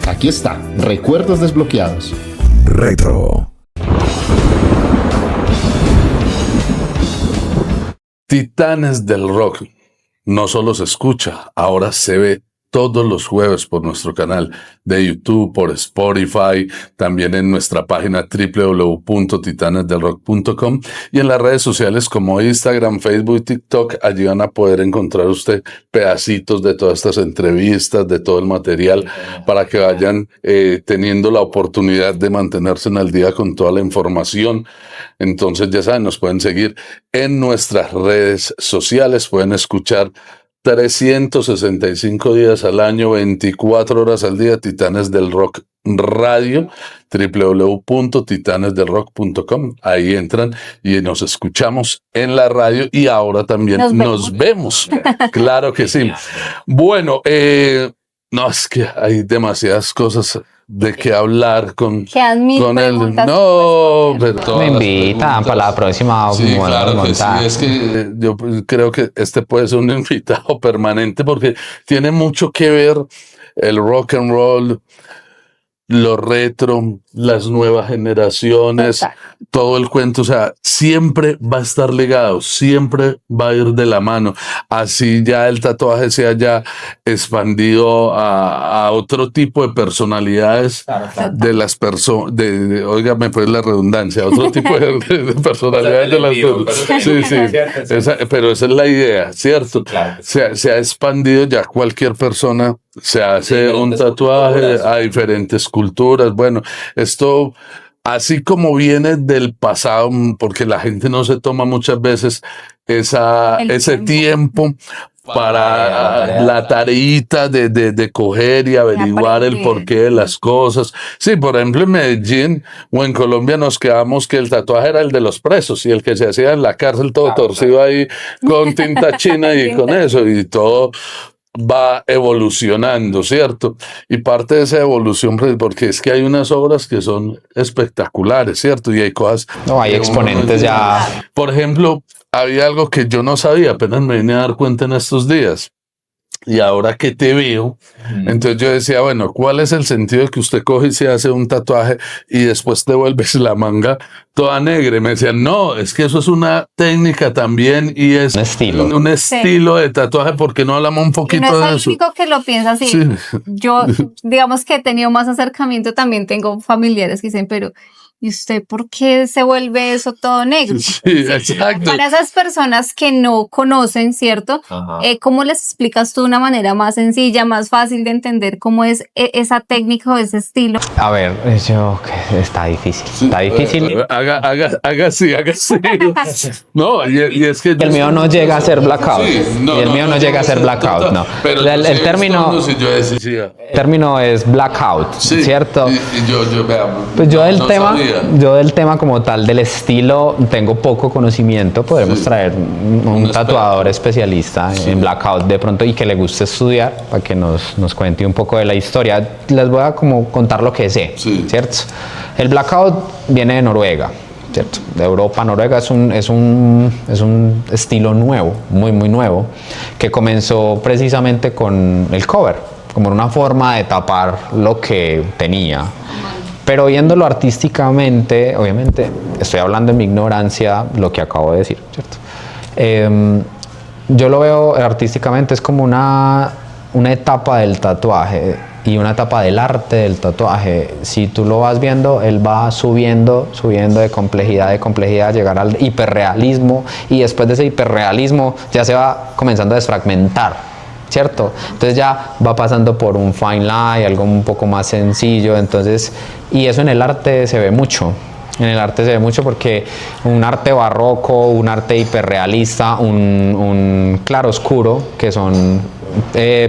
Aquí está, recuerdos desbloqueados. Retro. Titanes del Rock. No solo se escucha, ahora se ve todos los jueves por nuestro canal de YouTube, por Spotify, también en nuestra página www.titanesdelrock.com y en las redes sociales como Instagram, Facebook y TikTok. Allí van a poder encontrar usted pedacitos de todas estas entrevistas, de todo el material, para que vayan teniendo la oportunidad de mantenerse al día con toda la información. Entonces, ya saben, nos pueden seguir en nuestras redes sociales, pueden escuchar 365 días al año, 24 horas al día, Titanes del Rock Radio, www.titanesdelrock.com. Ahí entran y nos escuchamos en la radio y ahora también nos vemos. Claro que sí. Bueno, no, es que hay demasiadas cosas de qué hablar con él. No, pero Me invitan para la próxima. Sí, claro que sí. Es que yo creo que este puede ser un invitado permanente porque tiene mucho que ver el rock and roll, lo retro, las nuevas generaciones, todo el cuento. O sea, siempre va a estar ligado, siempre va a ir de la mano. Así ya el tatuaje se haya expandido a otro tipo de personalidades, de las personas, óigame pues la redundancia, otro tipo de personalidades de las personas. Sí, pero esa es la idea, ¿cierto? Claro. Se ha expandido, ya cualquier persona se hace un tatuaje a diferentes culturas. Bueno, esto así como viene del pasado, porque la gente no se toma muchas veces ese tiempo para la tareita de coger y averiguar el porqué de las cosas. Sí, por ejemplo, en Medellín o en Colombia nos quedamos que el tatuaje era el de los presos y el que se hacía en la cárcel todo torcido ahí con tinta china y con eso y todo va evolucionando, ¿cierto? Y parte de esa evolución, porque es que hay unas obras que son espectaculares, ¿cierto? Y hay cosas... No, hay exponentes ya... Por ejemplo, había algo que yo no sabía, apenas me vine a dar cuenta en estos días. y ahora que te veo, entonces yo decía, bueno, ¿cuál es el sentido de que usted coge y se hace un tatuaje y después te vuelves la manga toda negra? Y me decían, no, es que eso es una técnica también y es Un estilo. un estilo de tatuaje, ¿por qué no hablamos un Y poquito no es de el eso? único que lo piensa así. Sí. Yo, digamos que he tenido más acercamiento, también tengo familiares que dicen, pero ¿y usted por qué se vuelve eso todo negro? Sí, exacto. Para esas personas que no conocen, ¿cierto? ¿Cómo les explicas tú de una manera más sencilla, más fácil de entender cómo es esa técnica o ese estilo? A ver, está difícil. Está difícil. Haga así. No, y es que El mío no llega a ser blackout. Sí, y el mío no llega a ser blackout, no. Pero El término, el término es blackout, sí, ¿cierto? Y yo vea, Pues yo del no tema, sabía. yo del tema como tal del estilo tengo poco conocimiento. Podremos Sí. traer un tatuador especialista en blackout de pronto y que le guste estudiar para que nos cuente un poco de la historia. Les voy a como contar lo que sé, Sí. ¿cierto? El blackout viene de Noruega, ¿cierto? De Europa. Noruega es un estilo nuevo, muy nuevo, que comenzó precisamente con el cover, como una forma de tapar lo que tenía. Pero viéndolo artísticamente, obviamente, estoy hablando en mi ignorancia lo que acabo de decir, ¿cierto? Yo lo veo artísticamente, es como una etapa del tatuaje y una etapa del arte del tatuaje. Si tú lo vas viendo, él va subiendo de complejidad, a llegar al hiperrealismo, y después de ese hiperrealismo ya se va comenzando a desfragmentar, ¿cierto? Entonces ya va pasando por un fine line, algo un poco más sencillo. Entonces, y eso en el arte se ve mucho. En el arte se ve mucho porque un arte barroco, un arte hiperrealista, un claroscuro, que son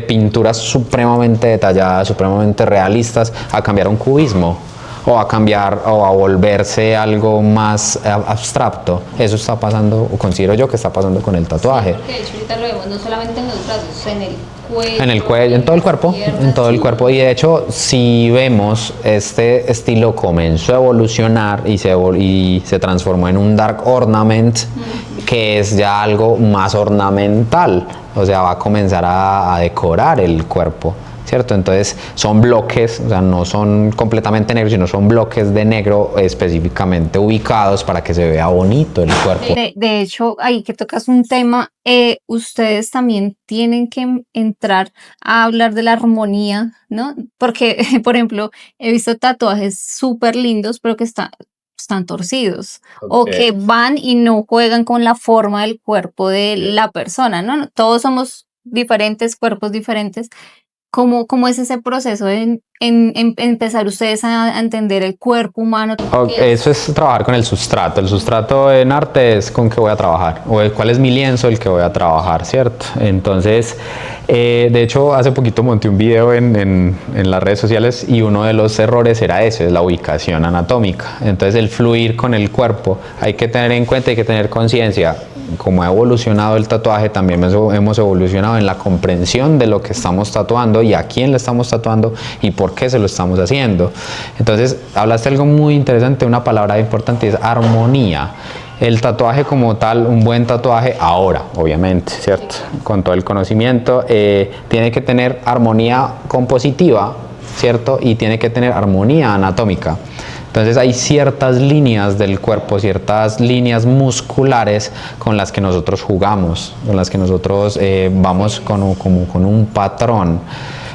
pinturas supremamente detalladas, supremamente realistas, a cambiar a un cubismo o a cambiar o a volverse algo más abstracto. Eso está pasando, o considero yo que está pasando con el tatuaje. Porque de hecho ahorita lo vemos no solamente en los brazos, en el cuello. En el cuello, en todo el cuerpo, en todo el cuerpo. Y de hecho, si vemos, este estilo comenzó a evolucionar y se transformó en un dark ornament, que es ya algo más ornamental. O sea, va a comenzar a decorar el cuerpo, ¿cierto? Entonces son bloques, o sea, no son completamente negros, sino son bloques de negro específicamente ubicados para que se vea bonito el cuerpo. De hecho, ahí que tocas un tema, ustedes también tienen que entrar a hablar de la armonía, ¿no? Porque, por ejemplo, he visto tatuajes súper lindos, pero que están torcidos, o que van y no juegan con la forma del cuerpo de la persona, ¿no? Todos somos diferentes, cuerpos diferentes. ¿Cómo es ese proceso en empezar ustedes a entender el cuerpo humano? Eso es trabajar con el sustrato. El sustrato en arte es con qué voy a trabajar, o cuál es mi lienzo el que voy a trabajar, ¿cierto? Entonces, de hecho, hace poquito monté un video en las redes sociales y uno de los errores era ese, es la ubicación anatómica. Entonces, el fluir con el cuerpo, hay que tener en cuenta, hay que tener conciencia. Como ha evolucionado el tatuaje, también hemos evolucionado en la comprensión de lo que estamos tatuando y a quién le estamos tatuando y por qué se lo estamos haciendo. Entonces, hablaste algo muy interesante, una palabra importante es armonía. El tatuaje como tal, un buen tatuaje ahora, obviamente, ¿cierto? Con todo el conocimiento, tiene que tener armonía compositiva, ¿cierto? Y tiene que tener armonía anatómica. Entonces hay ciertas líneas del cuerpo, ciertas líneas musculares con las que nosotros jugamos, con las que nosotros vamos con un patrón.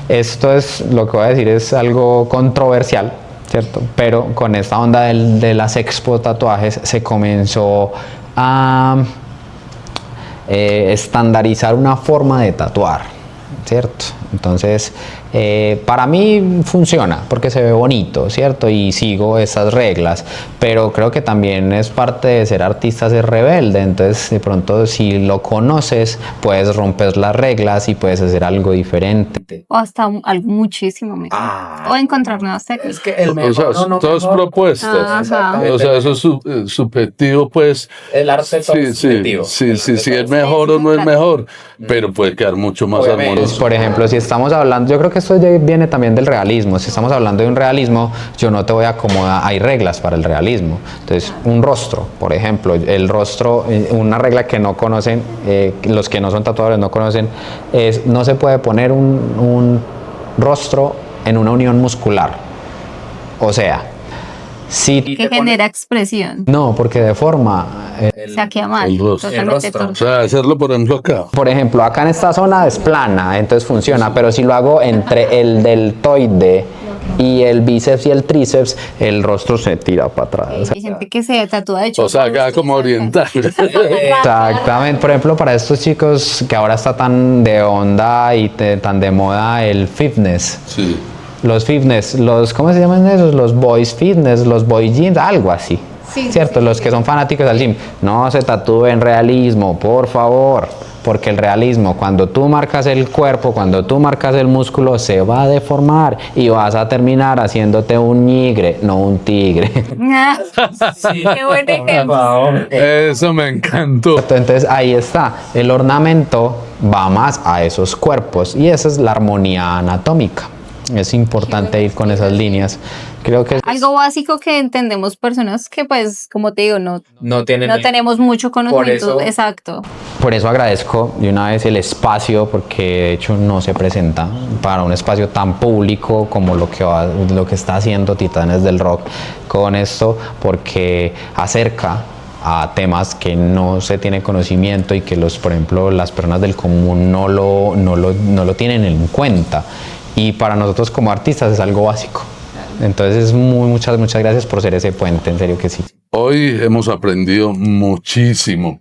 Esto es, lo que voy a decir es algo controversial, ¿cierto? Pero con esta onda de las expo tatuajes se comenzó a estandarizar una forma de tatuar, ¿cierto? Entonces, para mí funciona porque se ve bonito, ¿cierto? Y sigo esas reglas, pero creo que también es parte de ser artista, ser rebelde. Entonces, de pronto, si lo conoces, puedes romper las reglas y puedes hacer algo diferente. diferente. O hasta algo muchísimo mejor. O encontrar nuevas técnicas. Es que el O mejor, sea, no todo es mejor. propuestas. Ajá. Exactamente. O sea, eso es subjetivo, pues. El arte todo Sí, es sí, subjetivo. sí, El sí, arte sí, todo es mejor o no es mejor, pero puede quedar mucho más Obviamente. armonioso. Por ejemplo, si estamos hablando, yo creo que esto viene también del realismo. Si estamos hablando de un realismo, yo no te voy a acomodar, hay reglas para el realismo. Entonces, un rostro, por ejemplo, el rostro, una regla que no conocen, los que no son tatuadores no conocen, es no se puede poner un rostro en una unión muscular. O sea, si Que genera expresión. no, porque deforma. O sea, queda mal. el rostro. Totalmente El rostro. O sea, hacerlo, por ejemplo, acá. Por ejemplo, acá en esta zona es plana, entonces funciona, pero si lo hago entre el deltoide y el bíceps y el tríceps, el rostro se tira para atrás. Hay gente que se tatúa de hecho. O sea, acá como oriental. Exactamente, por ejemplo, para estos chicos que ahora está tan de onda y tan de moda el fitness. Sí. Los fitness, ¿cómo se llaman esos? Los boys fitness, los boy gyms, algo así. Sí, ¿Cierto? sí, Los que son fanáticos del gym. No se tatúen realismo, por favor. Porque el realismo, cuando tú marcas el cuerpo, cuando tú marcas el músculo, se va a deformar y vas a terminar haciéndote un ñigre, no un tigre. Qué buen ejemplo. Eso me encantó. Entonces ahí está, el ornamento va más a esos cuerpos y esa es la armonía anatómica. Es importante ir con esas líneas. Creo que Algo básico que entendemos personas que, pues, como te digo, No tienen no tenemos mucho conocimiento. eso- Exacto. por eso agradezco de una vez el espacio, porque de hecho no se presenta para un espacio tan público como lo que está haciendo Titanes del Rock con esto, porque acerca a temas que no se tiene conocimiento y que por ejemplo, las personas del común no lo tienen en cuenta. Y para nosotros como artistas es algo básico. Entonces, muchas gracias por ser ese puente, en serio que sí. Hoy hemos aprendido muchísimo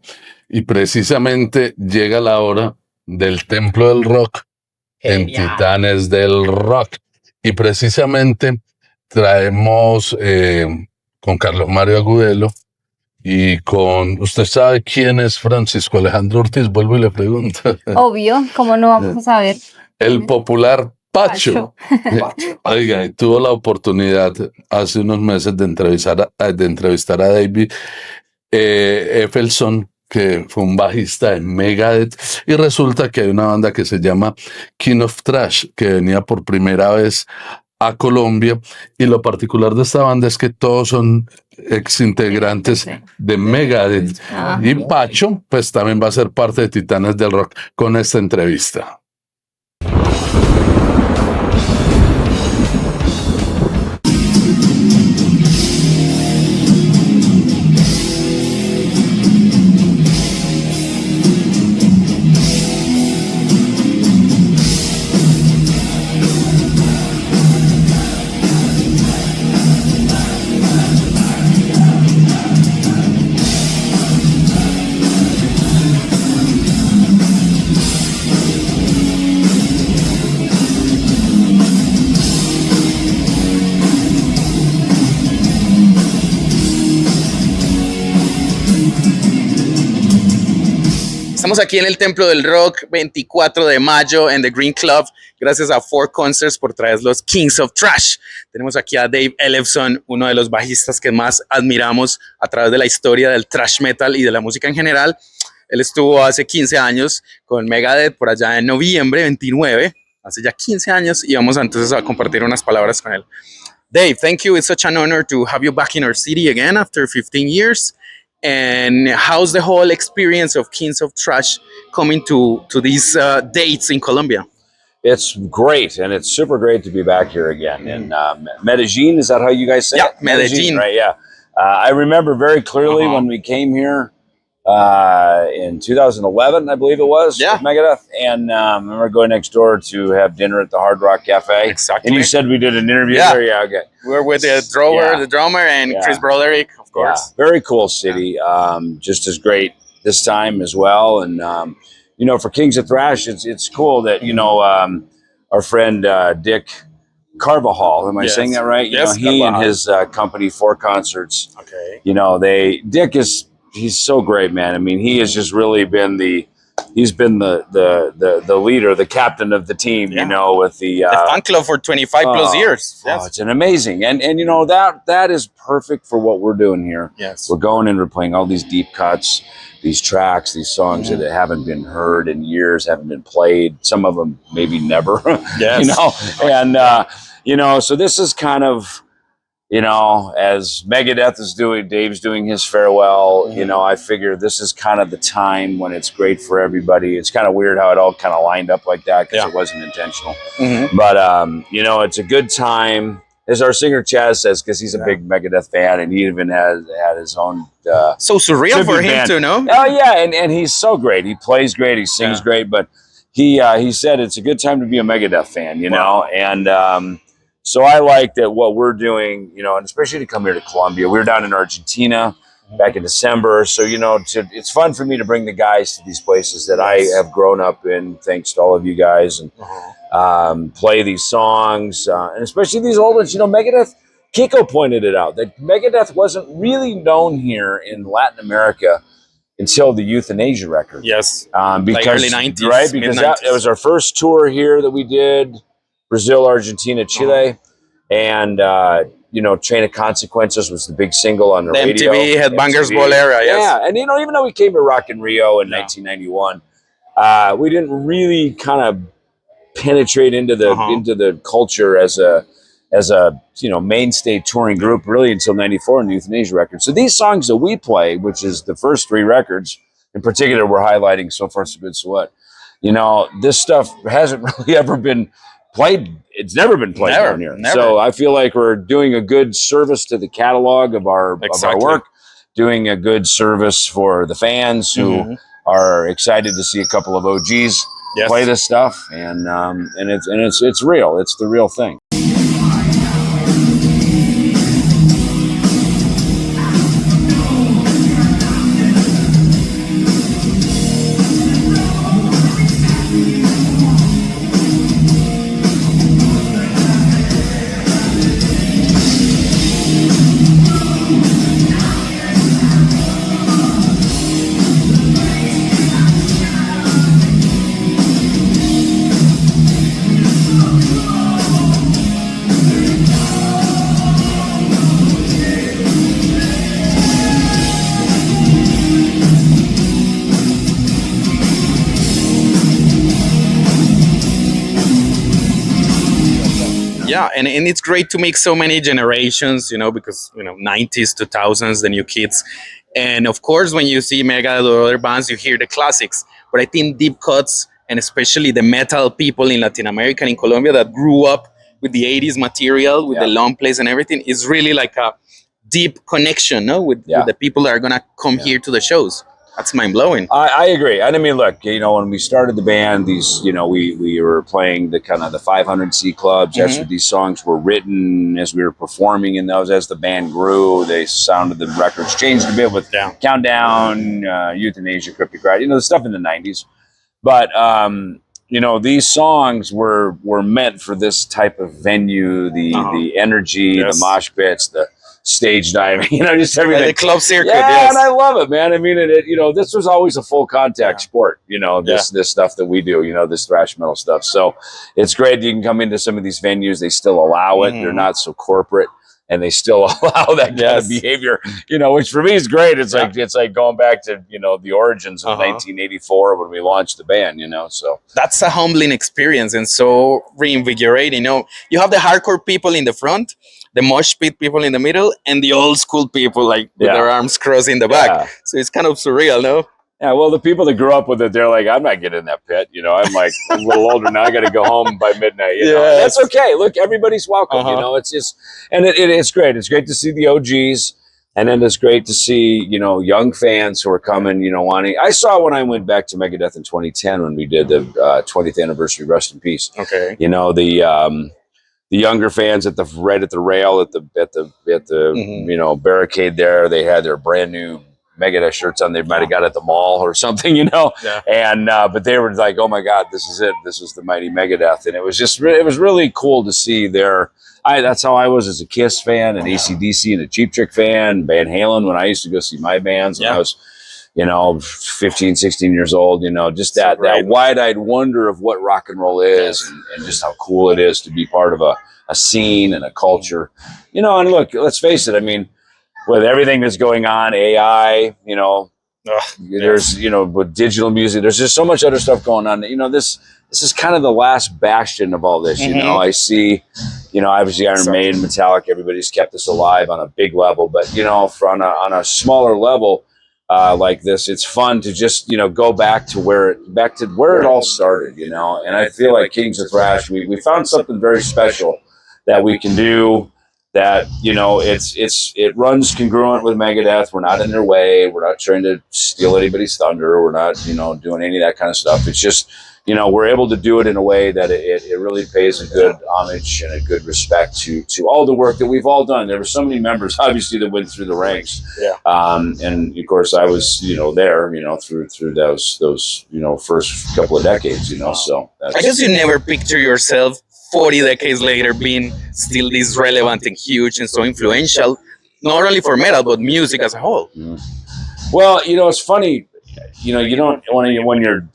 y precisamente llega la hora del Templo del Rock en Genial. Titanes del Rock. Y precisamente traemos con Carlos Mario Agudelo y ¿usted sabe quién es Francisco Alejandro Ortiz? Vuelvo y le pregunto. Obvio, ¿cómo no vamos a saber? El popular Pacho. Oiga, y tuvo la oportunidad hace unos meses de entrevistar a David Effelson, que fue un bajista de Megadeth, y resulta que hay una banda que se llama King of Trash, que venía por primera vez a Colombia, y lo particular de esta banda es que todos son exintegrantes de Megadeth. Y Pacho, pues también va a ser parte de Titanes del Rock con esta entrevista. Estamos aquí en el Templo del Rock, 24 de mayo, en The Green Club. Gracias a Four Concerts por traer los Kings of Trash. Tenemos aquí a Dave Ellefson, uno de los bajistas que más admiramos a través de la historia del thrash metal y de la música en general. Él estuvo hace 15 años con Megadeth por allá en noviembre 29, hace ya 15 años, y vamos entonces a compartir unas palabras con él. Dave, thank you. It's such an honor to have you back in our city again after 15 years. And how's the whole experience of Kings of Trash coming to these dates in Colombia? It's great, and it's super great to be back here again in Medellin. Is that how you guys say Yeah, it? Medellin. Right, yeah. I remember very clearly when we came here in 2011, I believe it was, Yeah. with Megadeth. And I remember going next door to have dinner at the Hard Rock Cafe. Exactly. And you said we did an interview Yeah. there? Yeah, okay. We're with the drummer, and Yeah. Chris Broderick, of course. Yeah, very cool city. Just as great this time as well. And you know, for Kings of Thrash, it's cool that our friend Dick Carvajal. Am I Yes. saying that right? You Yes, know, he and Carvajal. his company, Four Concerts. Okay. You know, he's so great, man. I mean, he has just really been the he's been the leader, the captain of the team, you know, with the fan club for 25 plus years. Oh, it's an amazing, and you know, that is perfect for what we're doing here. Yes. We're going in, we're playing all these deep cuts, these tracks, these songs that haven't been heard in years, haven't been played. Some of them maybe never. Yes. You know, and you know, so this is kind of, you know, as Megadeth is doing, Dave's doing his farewell, you know, I figure this is kind of the time when it's great for everybody. It's kind of weird how it all kind of lined up like that because it wasn't intentional. But, you know, it's a good time. As our singer Chaz says, because he's a big Megadeth fan, and he even had his own so surreal for him band. to know. Oh, yeah, and he's so great. He plays great, he sings great, but he said it's a good time to be a Megadeth fan, you know, and so I like that what we're doing, you know, and especially to come here to Colombia. We were down in Argentina back in December. So, you know, it's fun for me to bring the guys to these places that I have grown up in, thanks to all of you guys, and play these songs, and especially these old ones. You know, Megadeth, Kiko pointed it out, that Megadeth wasn't really known here in Latin America until the Euthanasia record. Yes. Because, like early 90s. Right, because it was our first tour here that we did. Brazil, Argentina, Chile, and you know, Chain of Consequences was the big single on the radio. MTV Headbangers Ball era, yes. Yeah, and you know, even though we came to Rock in Rio in 1991, we didn't really kind of penetrate into the culture as a you know, mainstay touring group really until '94 in the Euthanasia record. So these songs that we play, which is the first 3 records in particular, we're highlighting So Far So Good So What. You know, this stuff hasn't really ever been played. It's never been played down here. So I feel like we're doing a good service to the catalog of our work, doing a good service for the fans who are excited to see a couple of OGs play this stuff, and it's real. It's the real thing. Yeah, and it's great to make so many generations, you know, because, you know, 90s, 2000s, the new kids. And of course, when you see Megadeth or other bands, you hear the classics. But I think deep cuts, and especially the metal people in Latin America and in Colombia that grew up with the 80s material, with the long plays and everything, is really like a deep connection, no, with the people that are going to come here to the shows. That's mind-blowing. I agree. And I mean, look, you know, when we started the band, these, you know, we were playing the kind of the 500C clubs. That's where these songs were written as we were performing in those. As the band grew, they sounded, the records changed a bit with Countdown, Euthanasia, Cryptic Ride, you know, the stuff in the 90s. But, you know, these songs were meant for this type of venue, the energy, the mosh pits, the stage diving, you know, just everything. The club circuit, yeah, and I love it, man. I mean, you know, this was always a full contact sport, you know, this stuff that we do, you know, this thrash metal stuff. So it's great you can come into some of these venues. They still allow it. They're not so corporate, and they still allow that kind of behavior, you know, which for me is great. It's like going back to, you know, the origins of 1984 when we launched the band, you know, so. That's a humbling experience and so reinvigorating. You know, you have the hardcore people in the front, the mosh pit people in the middle, and the old school people like with their arms crossed in the back. So it's kind of surreal, no? Yeah, well, the people that grew up with it, they're like, I'm not getting in that pit. You know, I'm like a little older now. I got to go home by midnight. You know? That's okay. Look, everybody's welcome. You know, it's just, and it's great. It's great to see the OGs. And then it's great to see, you know, young fans who are coming, you know, wanting. I saw when I went back to Megadeth in 2010 when we did the 20th anniversary, Rest in Peace. Okay. You know, the younger fans at the rail at the you know, barricade there, they had their brand new Megadeth shirts on. They might have got at the mall or something, you know. And but they were like, oh my God, this is it. This is the mighty Megadeth, and it was just it was really cool to see their. That's how I was as a Kiss fan, an AC/DC, and a Cheap Trick fan, Van Halen when I used to go see my bands when I was you know, 15, 16 years old, you know, just that wide-eyed wonder of what rock and roll is, and just how cool it is to be part of a scene and a culture, you know. And look, let's face it, I mean, with everything that's going on, AI, you know, there's, you know, with digital music, there's just so much other stuff going on that, you know, this is kind of the last bastion of all this, you know. I see, you know, obviously Iron Maiden, Metallica, everybody's kept us alive on a big level, but, you know, on a smaller level like this, it's fun to just, you know, go back to where it all started, you know. And I feel like Kings of Thrash, we found something very special that we can do, that, you know, it runs congruent with Megadeth. We're not in their way. We're not trying to steal anybody's thunder. We're not, you know, doing any of that kind of stuff. It's just, you know, we're able to do it in a way that it really pays a good homage and a good respect to all the work that we've all done. There were so many members, obviously, that went through the ranks. And of course, I was, you know, there, you know, through those, you know, first couple of decades, you know. So I guess you never picture yourself 40 decades later being still this relevant and huge and so influential, not only for metal, but music as a whole. Well, you know, it's funny, you know, you don't, when you're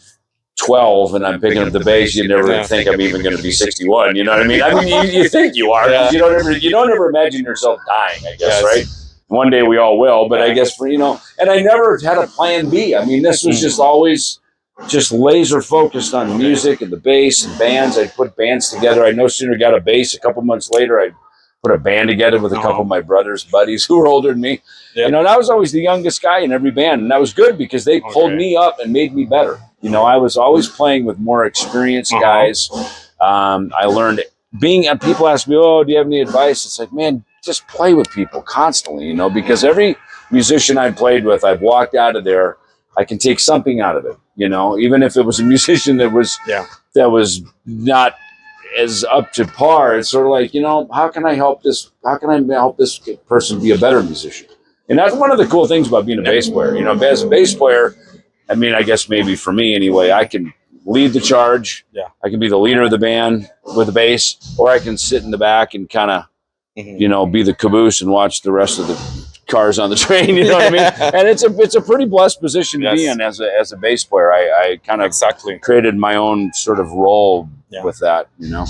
12 and I'm picking up the bass, you never think I'm even going to be 61, you know what I mean? I mean, you think you are, you don't ever imagine yourself dying, I guess, right? One day we all will, but I guess for, you know, and I never had a plan B. I mean, this was just always just laser focused on music and the bass and bands. I'd put bands together. I no sooner got a bass, a couple months later, I'd put a band together with a couple of my brother's buddies who were older than me. You know, and I was always the youngest guy in every band. And that was good because they pulled me up and made me better. You know, I was always playing with more experienced guys. I learned people ask me, oh, do you have any advice? It's like, man, just play with people constantly, you know, because every musician I played with, I've walked out of there, I can take something out of it, you know, even if it was a musician that was not as up to par. It's sort of like, you know, how can I help this person be a better musician? And that's one of the cool things about being a bass player. You know, as a bass player, I mean, I guess maybe for me anyway, I can lead the charge. I can be the leader of the band with the bass, or I can sit in the back and kind of, you know, be the caboose and watch the rest of the cars on the train, you know what I mean? And it's a pretty blessed position to be in as a bass player. I kind of created my own sort of role with that, you know.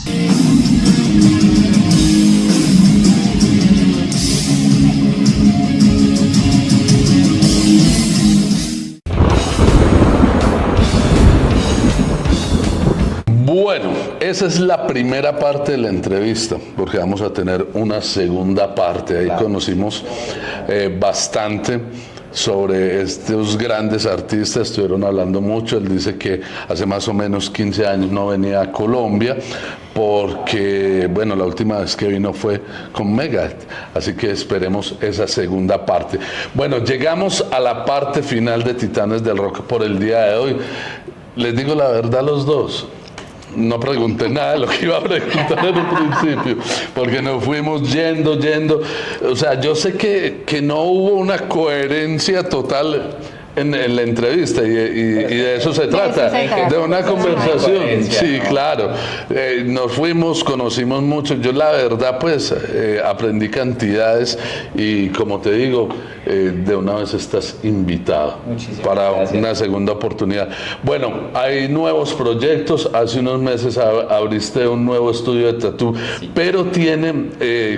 Bueno, esa es la primera parte de la entrevista, porque vamos a tener una segunda parte. Ahí conocimos bastante sobre estos grandes artistas, estuvieron hablando mucho. Él dice que hace más o menos 15 años no venía a Colombia porque, bueno, la última vez que vino fue con Megadeth, así que esperemos esa segunda parte. Bueno, llegamos a la parte final de Titanes del Rock por el día de hoy. Les digo la verdad a los dos. No pregunté nada de lo que iba a preguntar en un principio, porque nos fuimos yendo. O sea, yo sé que no hubo una coherencia total en la entrevista y de eso se trata, de una conversación. Sí, claro. Nos fuimos, conocimos mucho. Yo la verdad pues aprendí cantidades y como te digo, de una vez estás invitado para una segunda oportunidad. Bueno, hay nuevos proyectos. Hace unos meses abriste un nuevo estudio de tatú, pero tiene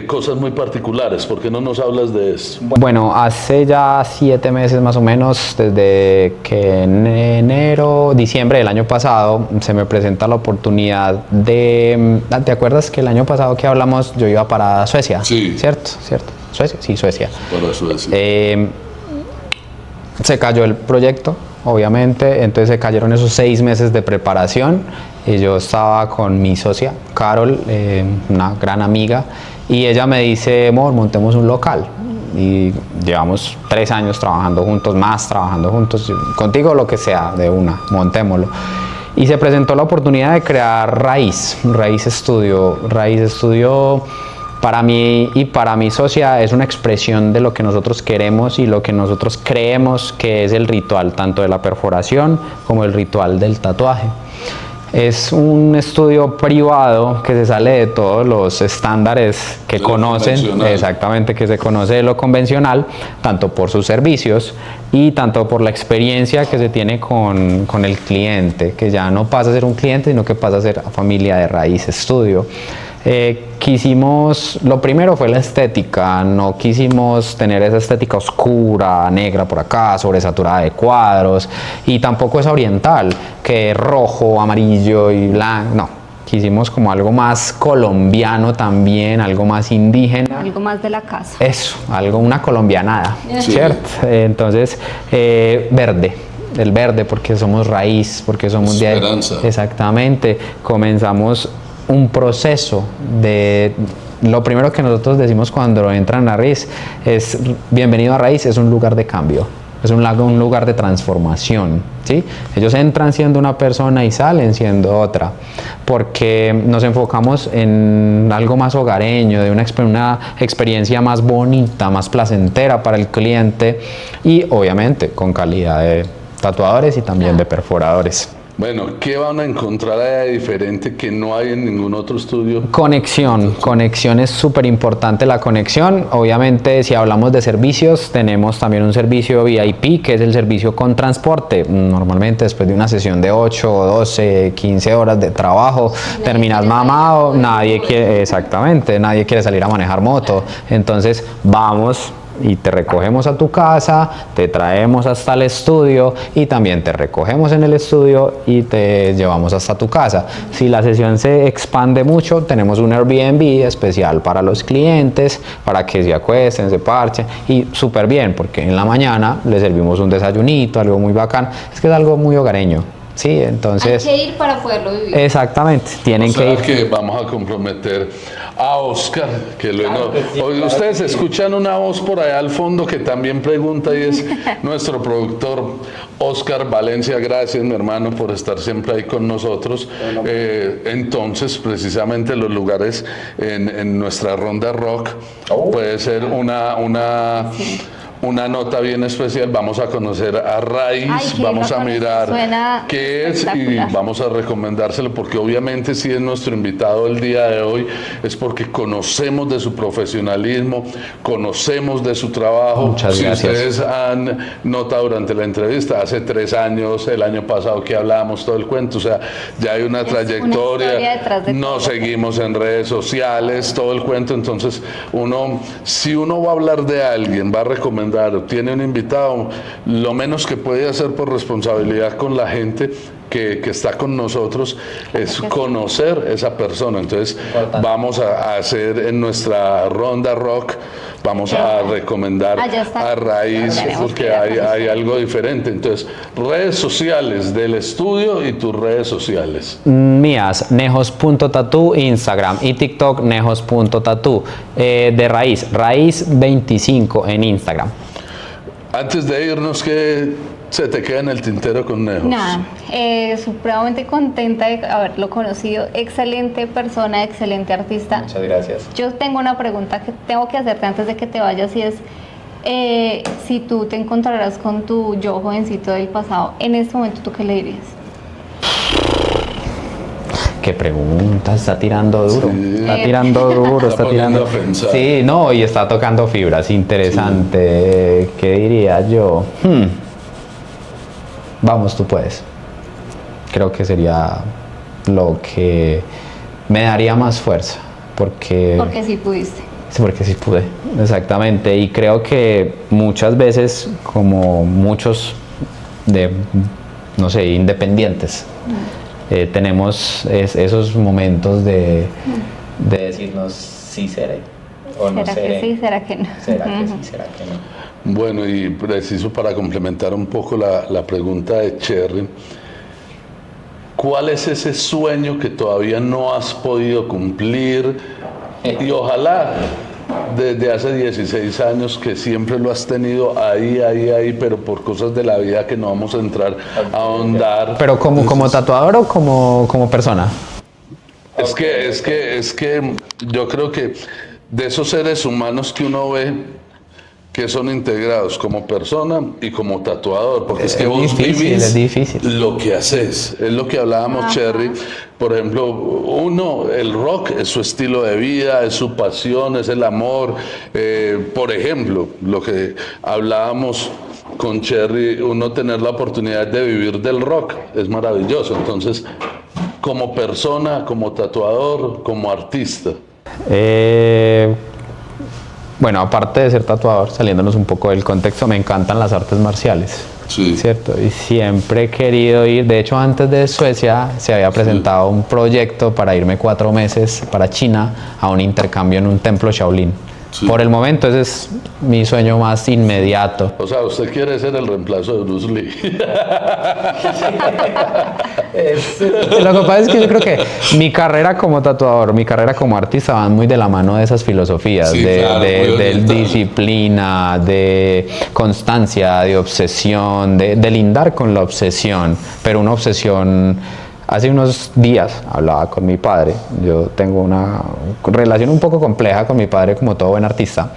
cosas muy particulares. ¿Por qué no nos hablas de eso? Bueno, hace ya 7 meses más o menos, desde que en diciembre del año pasado se me presenta la oportunidad de... ¿Te acuerdas que el año pasado que hablamos yo iba para Suecia? Sí. ¿Cierto? ¿Suecia? Sí, Suecia. Para Suecia. Se cayó el proyecto, obviamente, entonces se cayeron esos 6 meses de preparación y yo estaba con mi socia, Carol, una gran amiga, y ella me dice, amor, montemos un local. Y llevamos 3 años trabajando juntos, contigo lo que sea, de una, montémoslo. Y se presentó la oportunidad de crear Raíz Estudio. Raíz Estudio para mí y para mi socia es una expresión de lo que nosotros queremos y lo que nosotros creemos que es el ritual, tanto de la perforación como el ritual del tatuaje. Es un estudio privado que se sale de todos los estándares que De lo conocen, convencional. exactamente, que se conoce de lo convencional, tanto por sus servicios y tanto por la experiencia que se tiene con el cliente, que ya no pasa a ser un cliente, sino que pasa a ser Familia de Raíz Estudio. Quisimos, lo primero fue la estética, no quisimos tener esa estética oscura, negra por acá, sobresaturada de cuadros, y tampoco esa oriental, que es rojo, amarillo y blanco, no. Quisimos como algo más colombiano también, algo más indígena. Algo más de la casa. Eso, algo, una colombianada, Sí. ¿cierto? Entonces, verde. El verde, porque somos raíz, porque somos de ahí. Esperanza. Exactamente. Comenzamos un proceso de... Lo primero que nosotros decimos cuando entran a Raíz es: bienvenido a Raíz, es un lugar de cambio, es un lugar de transformación, ¿sí? Ellos entran siendo una persona y salen siendo otra, porque nos enfocamos en algo más hogareño, de una experiencia más bonita, más placentera para el cliente, y obviamente con calidad de tatuadores y también de perforadores. Bueno, ¿qué van a encontrar allá de diferente que no hay en ningún otro estudio? Conexión es súper importante, la conexión. Obviamente, si hablamos de servicios, tenemos también un servicio VIP, que es el servicio con transporte. Normalmente después de una sesión de 8, 12, 15 horas de trabajo, terminas mamado, nadie quiere, exactamente, nadie quiere salir a manejar moto. Entonces vamos y te recogemos a tu casa, te traemos hasta el estudio y también te recogemos en el estudio y te llevamos hasta tu casa. Si la sesión se expande mucho, tenemos un Airbnb especial para los clientes, para que se acuesten, se parchen, y súper bien, porque en la mañana les servimos un desayunito, algo muy bacán. Es que es algo muy hogareño. Sí, entonces... Hay que ir para poderlo vivir. Exactamente, tienen O sea que ir. que vamos a comprometer a Oscar, que luego... Ustedes escuchan una voz por allá al fondo que también pregunta, y es nuestro productor Oscar Valencia. Gracias, mi hermano, por estar siempre ahí con nosotros. Entonces, precisamente los lugares en nuestra ronda rock puede ser una nota bien especial. Vamos a conocer a Raíz, Ay, qué vamos a bacano, mirar suena qué es y espectacular. vamos a recomendárselo, porque obviamente si es nuestro invitado el día de hoy es porque conocemos de su profesionalismo, conocemos de su trabajo. Muchas si gracias. ustedes han notado durante la entrevista, hace 3 años, el año pasado que hablábamos todo el cuento, o sea, ya hay una trayectoria, historia detrás de nos todo. seguimos en redes sociales, todo el cuento. Entonces si uno va a hablar de alguien, va a recomendar, tiene un invitado, lo menos que puede hacer por responsabilidad con la gente que está con nosotros es conocer esa persona. Entonces vamos a hacer en nuestra ronda rock, vamos a recomendar Ya está. a Raíz, Tenemos porque que ir a hay conocer. algo diferente. Entonces, redes sociales del estudio y tus redes sociales. Mías, nejos.tattoo, Instagram, y TikTok, nejos.tattoo. De Raíz 25 en Instagram. Antes de irnos, ¿qué se te queda en el tintero con Nejos? Nada, supremamente contenta de haberlo conocido. Excelente persona, excelente artista. Muchas gracias. Yo tengo una pregunta que tengo que hacerte antes de que te vayas, y es si tú te encontraras con tu yo jovencito del pasado, en este momento, ¿tú qué le dirías? Qué pregunta, está tirando duro. Sí. Está tirando duro, Está está tirando. poniendo a pensar. Sí, no, y está tocando fibras, interesante. ¿Qué diría yo? Vamos, tú puedes. Creo que sería lo que me daría más fuerza, porque Porque sí pudiste. sí, porque sí pude, exactamente. Y creo que muchas veces, como muchos de, no sé, independientes, tenemos esos momentos de decirnos sí seré o no ¿Será seré. que sí? ¿Será que no? ¿Será que sí? ¿Será que no? Bueno, y preciso para complementar un poco la pregunta de Cherry, ¿cuál es ese sueño que todavía no has podido cumplir? Y ojalá desde hace 16 años que siempre lo has tenido ahí, pero por cosas de la vida que no vamos a entrar a ahondar. Pero como tatuador o como persona. Es que yo creo que de esos seres humanos que uno ve, que son integrados como persona y como tatuador, porque es que vos es difícil. vivís lo que haces, es lo que hablábamos, Cherry. Por ejemplo, el rock es su estilo de vida, es su pasión, es el amor. Por ejemplo, lo que hablábamos con Cherry, uno tener la oportunidad de vivir del rock es maravilloso. Entonces, como persona, como tatuador, como artista. Bueno, aparte de ser tatuador, saliéndonos un poco del contexto, me encantan las artes marciales. Sí. ¿Cierto? Y siempre he querido ir. De hecho, antes de Suecia se había presentado un proyecto para irme 4 meses para China a un intercambio en un templo Shaolin. Sí. Por el momento ese es mi sueño más inmediato. O sea, usted quiere ser el reemplazo de Bruce Lee. Lo que pasa es que yo creo que mi carrera como tatuador, mi carrera como artista van muy de la mano de esas filosofías, sí, de, claro, de disciplina, de constancia, de obsesión, de lindar con la obsesión, pero una obsesión. Hace unos días hablaba con mi padre. Yo tengo una relación un poco compleja con mi padre, como todo buen artista.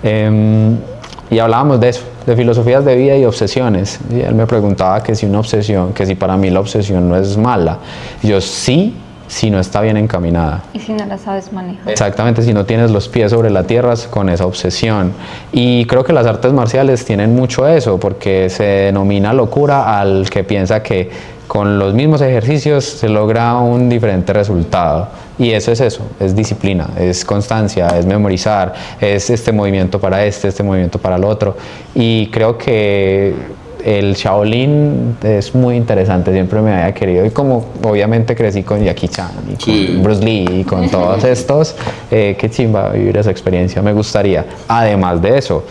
Y hablábamos de eso, de filosofías de vida y obsesiones. Y él me preguntaba que si una obsesión, que si para mí la obsesión no es mala. Y yo sí, si no está bien encaminada. Y si no la sabes manejar. Exactamente, si no tienes los pies sobre la tierra con esa obsesión. Y creo que las artes marciales tienen mucho eso, porque se denomina locura al que piensa que con los mismos ejercicios se logra un diferente resultado. Y eso, es disciplina, es constancia, es memorizar, es este movimiento para este movimiento para el otro. Y creo que el Shaolin es muy interesante, siempre me había querido. Y como obviamente crecí con Jackie Chan y con Bruce Lee y con todos estos, qué chimba vivir esa experiencia, me gustaría. Además de eso,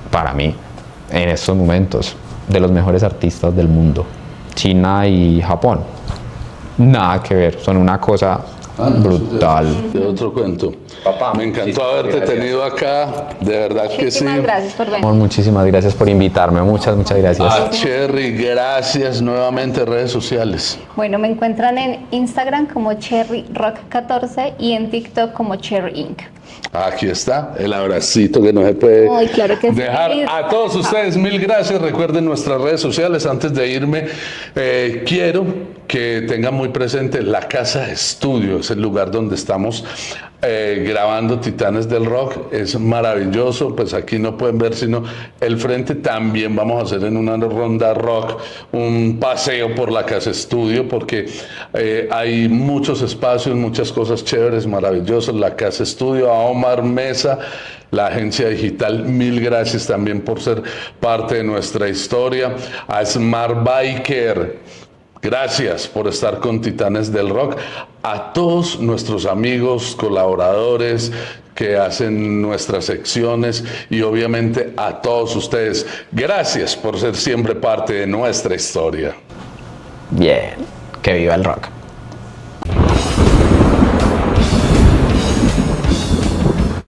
para mí, en estos momentos, de los mejores artistas del mundo, China y Japón, nada que ver, son una cosa brutal. De otro cuento. Papá, me encantó haberte tenido acá, de verdad que sí. Muchísimas gracias por venir. Muchísimas gracias por invitarme, muchas gracias. A Cherry, gracias nuevamente. Redes sociales. Bueno, me encuentran en Instagram como Cherry Rock 14 y en TikTok como Cherry Inc. Aquí está el abracito que no se puede claro que dejar. Sí. A todos ustedes, mil gracias. Recuerden nuestras redes sociales. Antes de irme, quiero que tengan muy presente la Casa Estudio. Es el lugar donde estamos grabando Titanes del Rock. Es maravilloso. Pues aquí no pueden ver sino el frente. También vamos a hacer en una ronda rock un paseo por la Casa Estudio, porque hay muchos espacios, muchas cosas chéveres, maravillosas. La Casa Estudio. A Omar Mesa, la agencia digital, mil gracias también por ser parte de nuestra historia. A Smart Biker, gracias por estar con Titanes del Rock. A todos nuestros amigos, colaboradores que hacen nuestras secciones y obviamente a todos ustedes, gracias por ser siempre parte de nuestra historia. Bien, que viva el rock.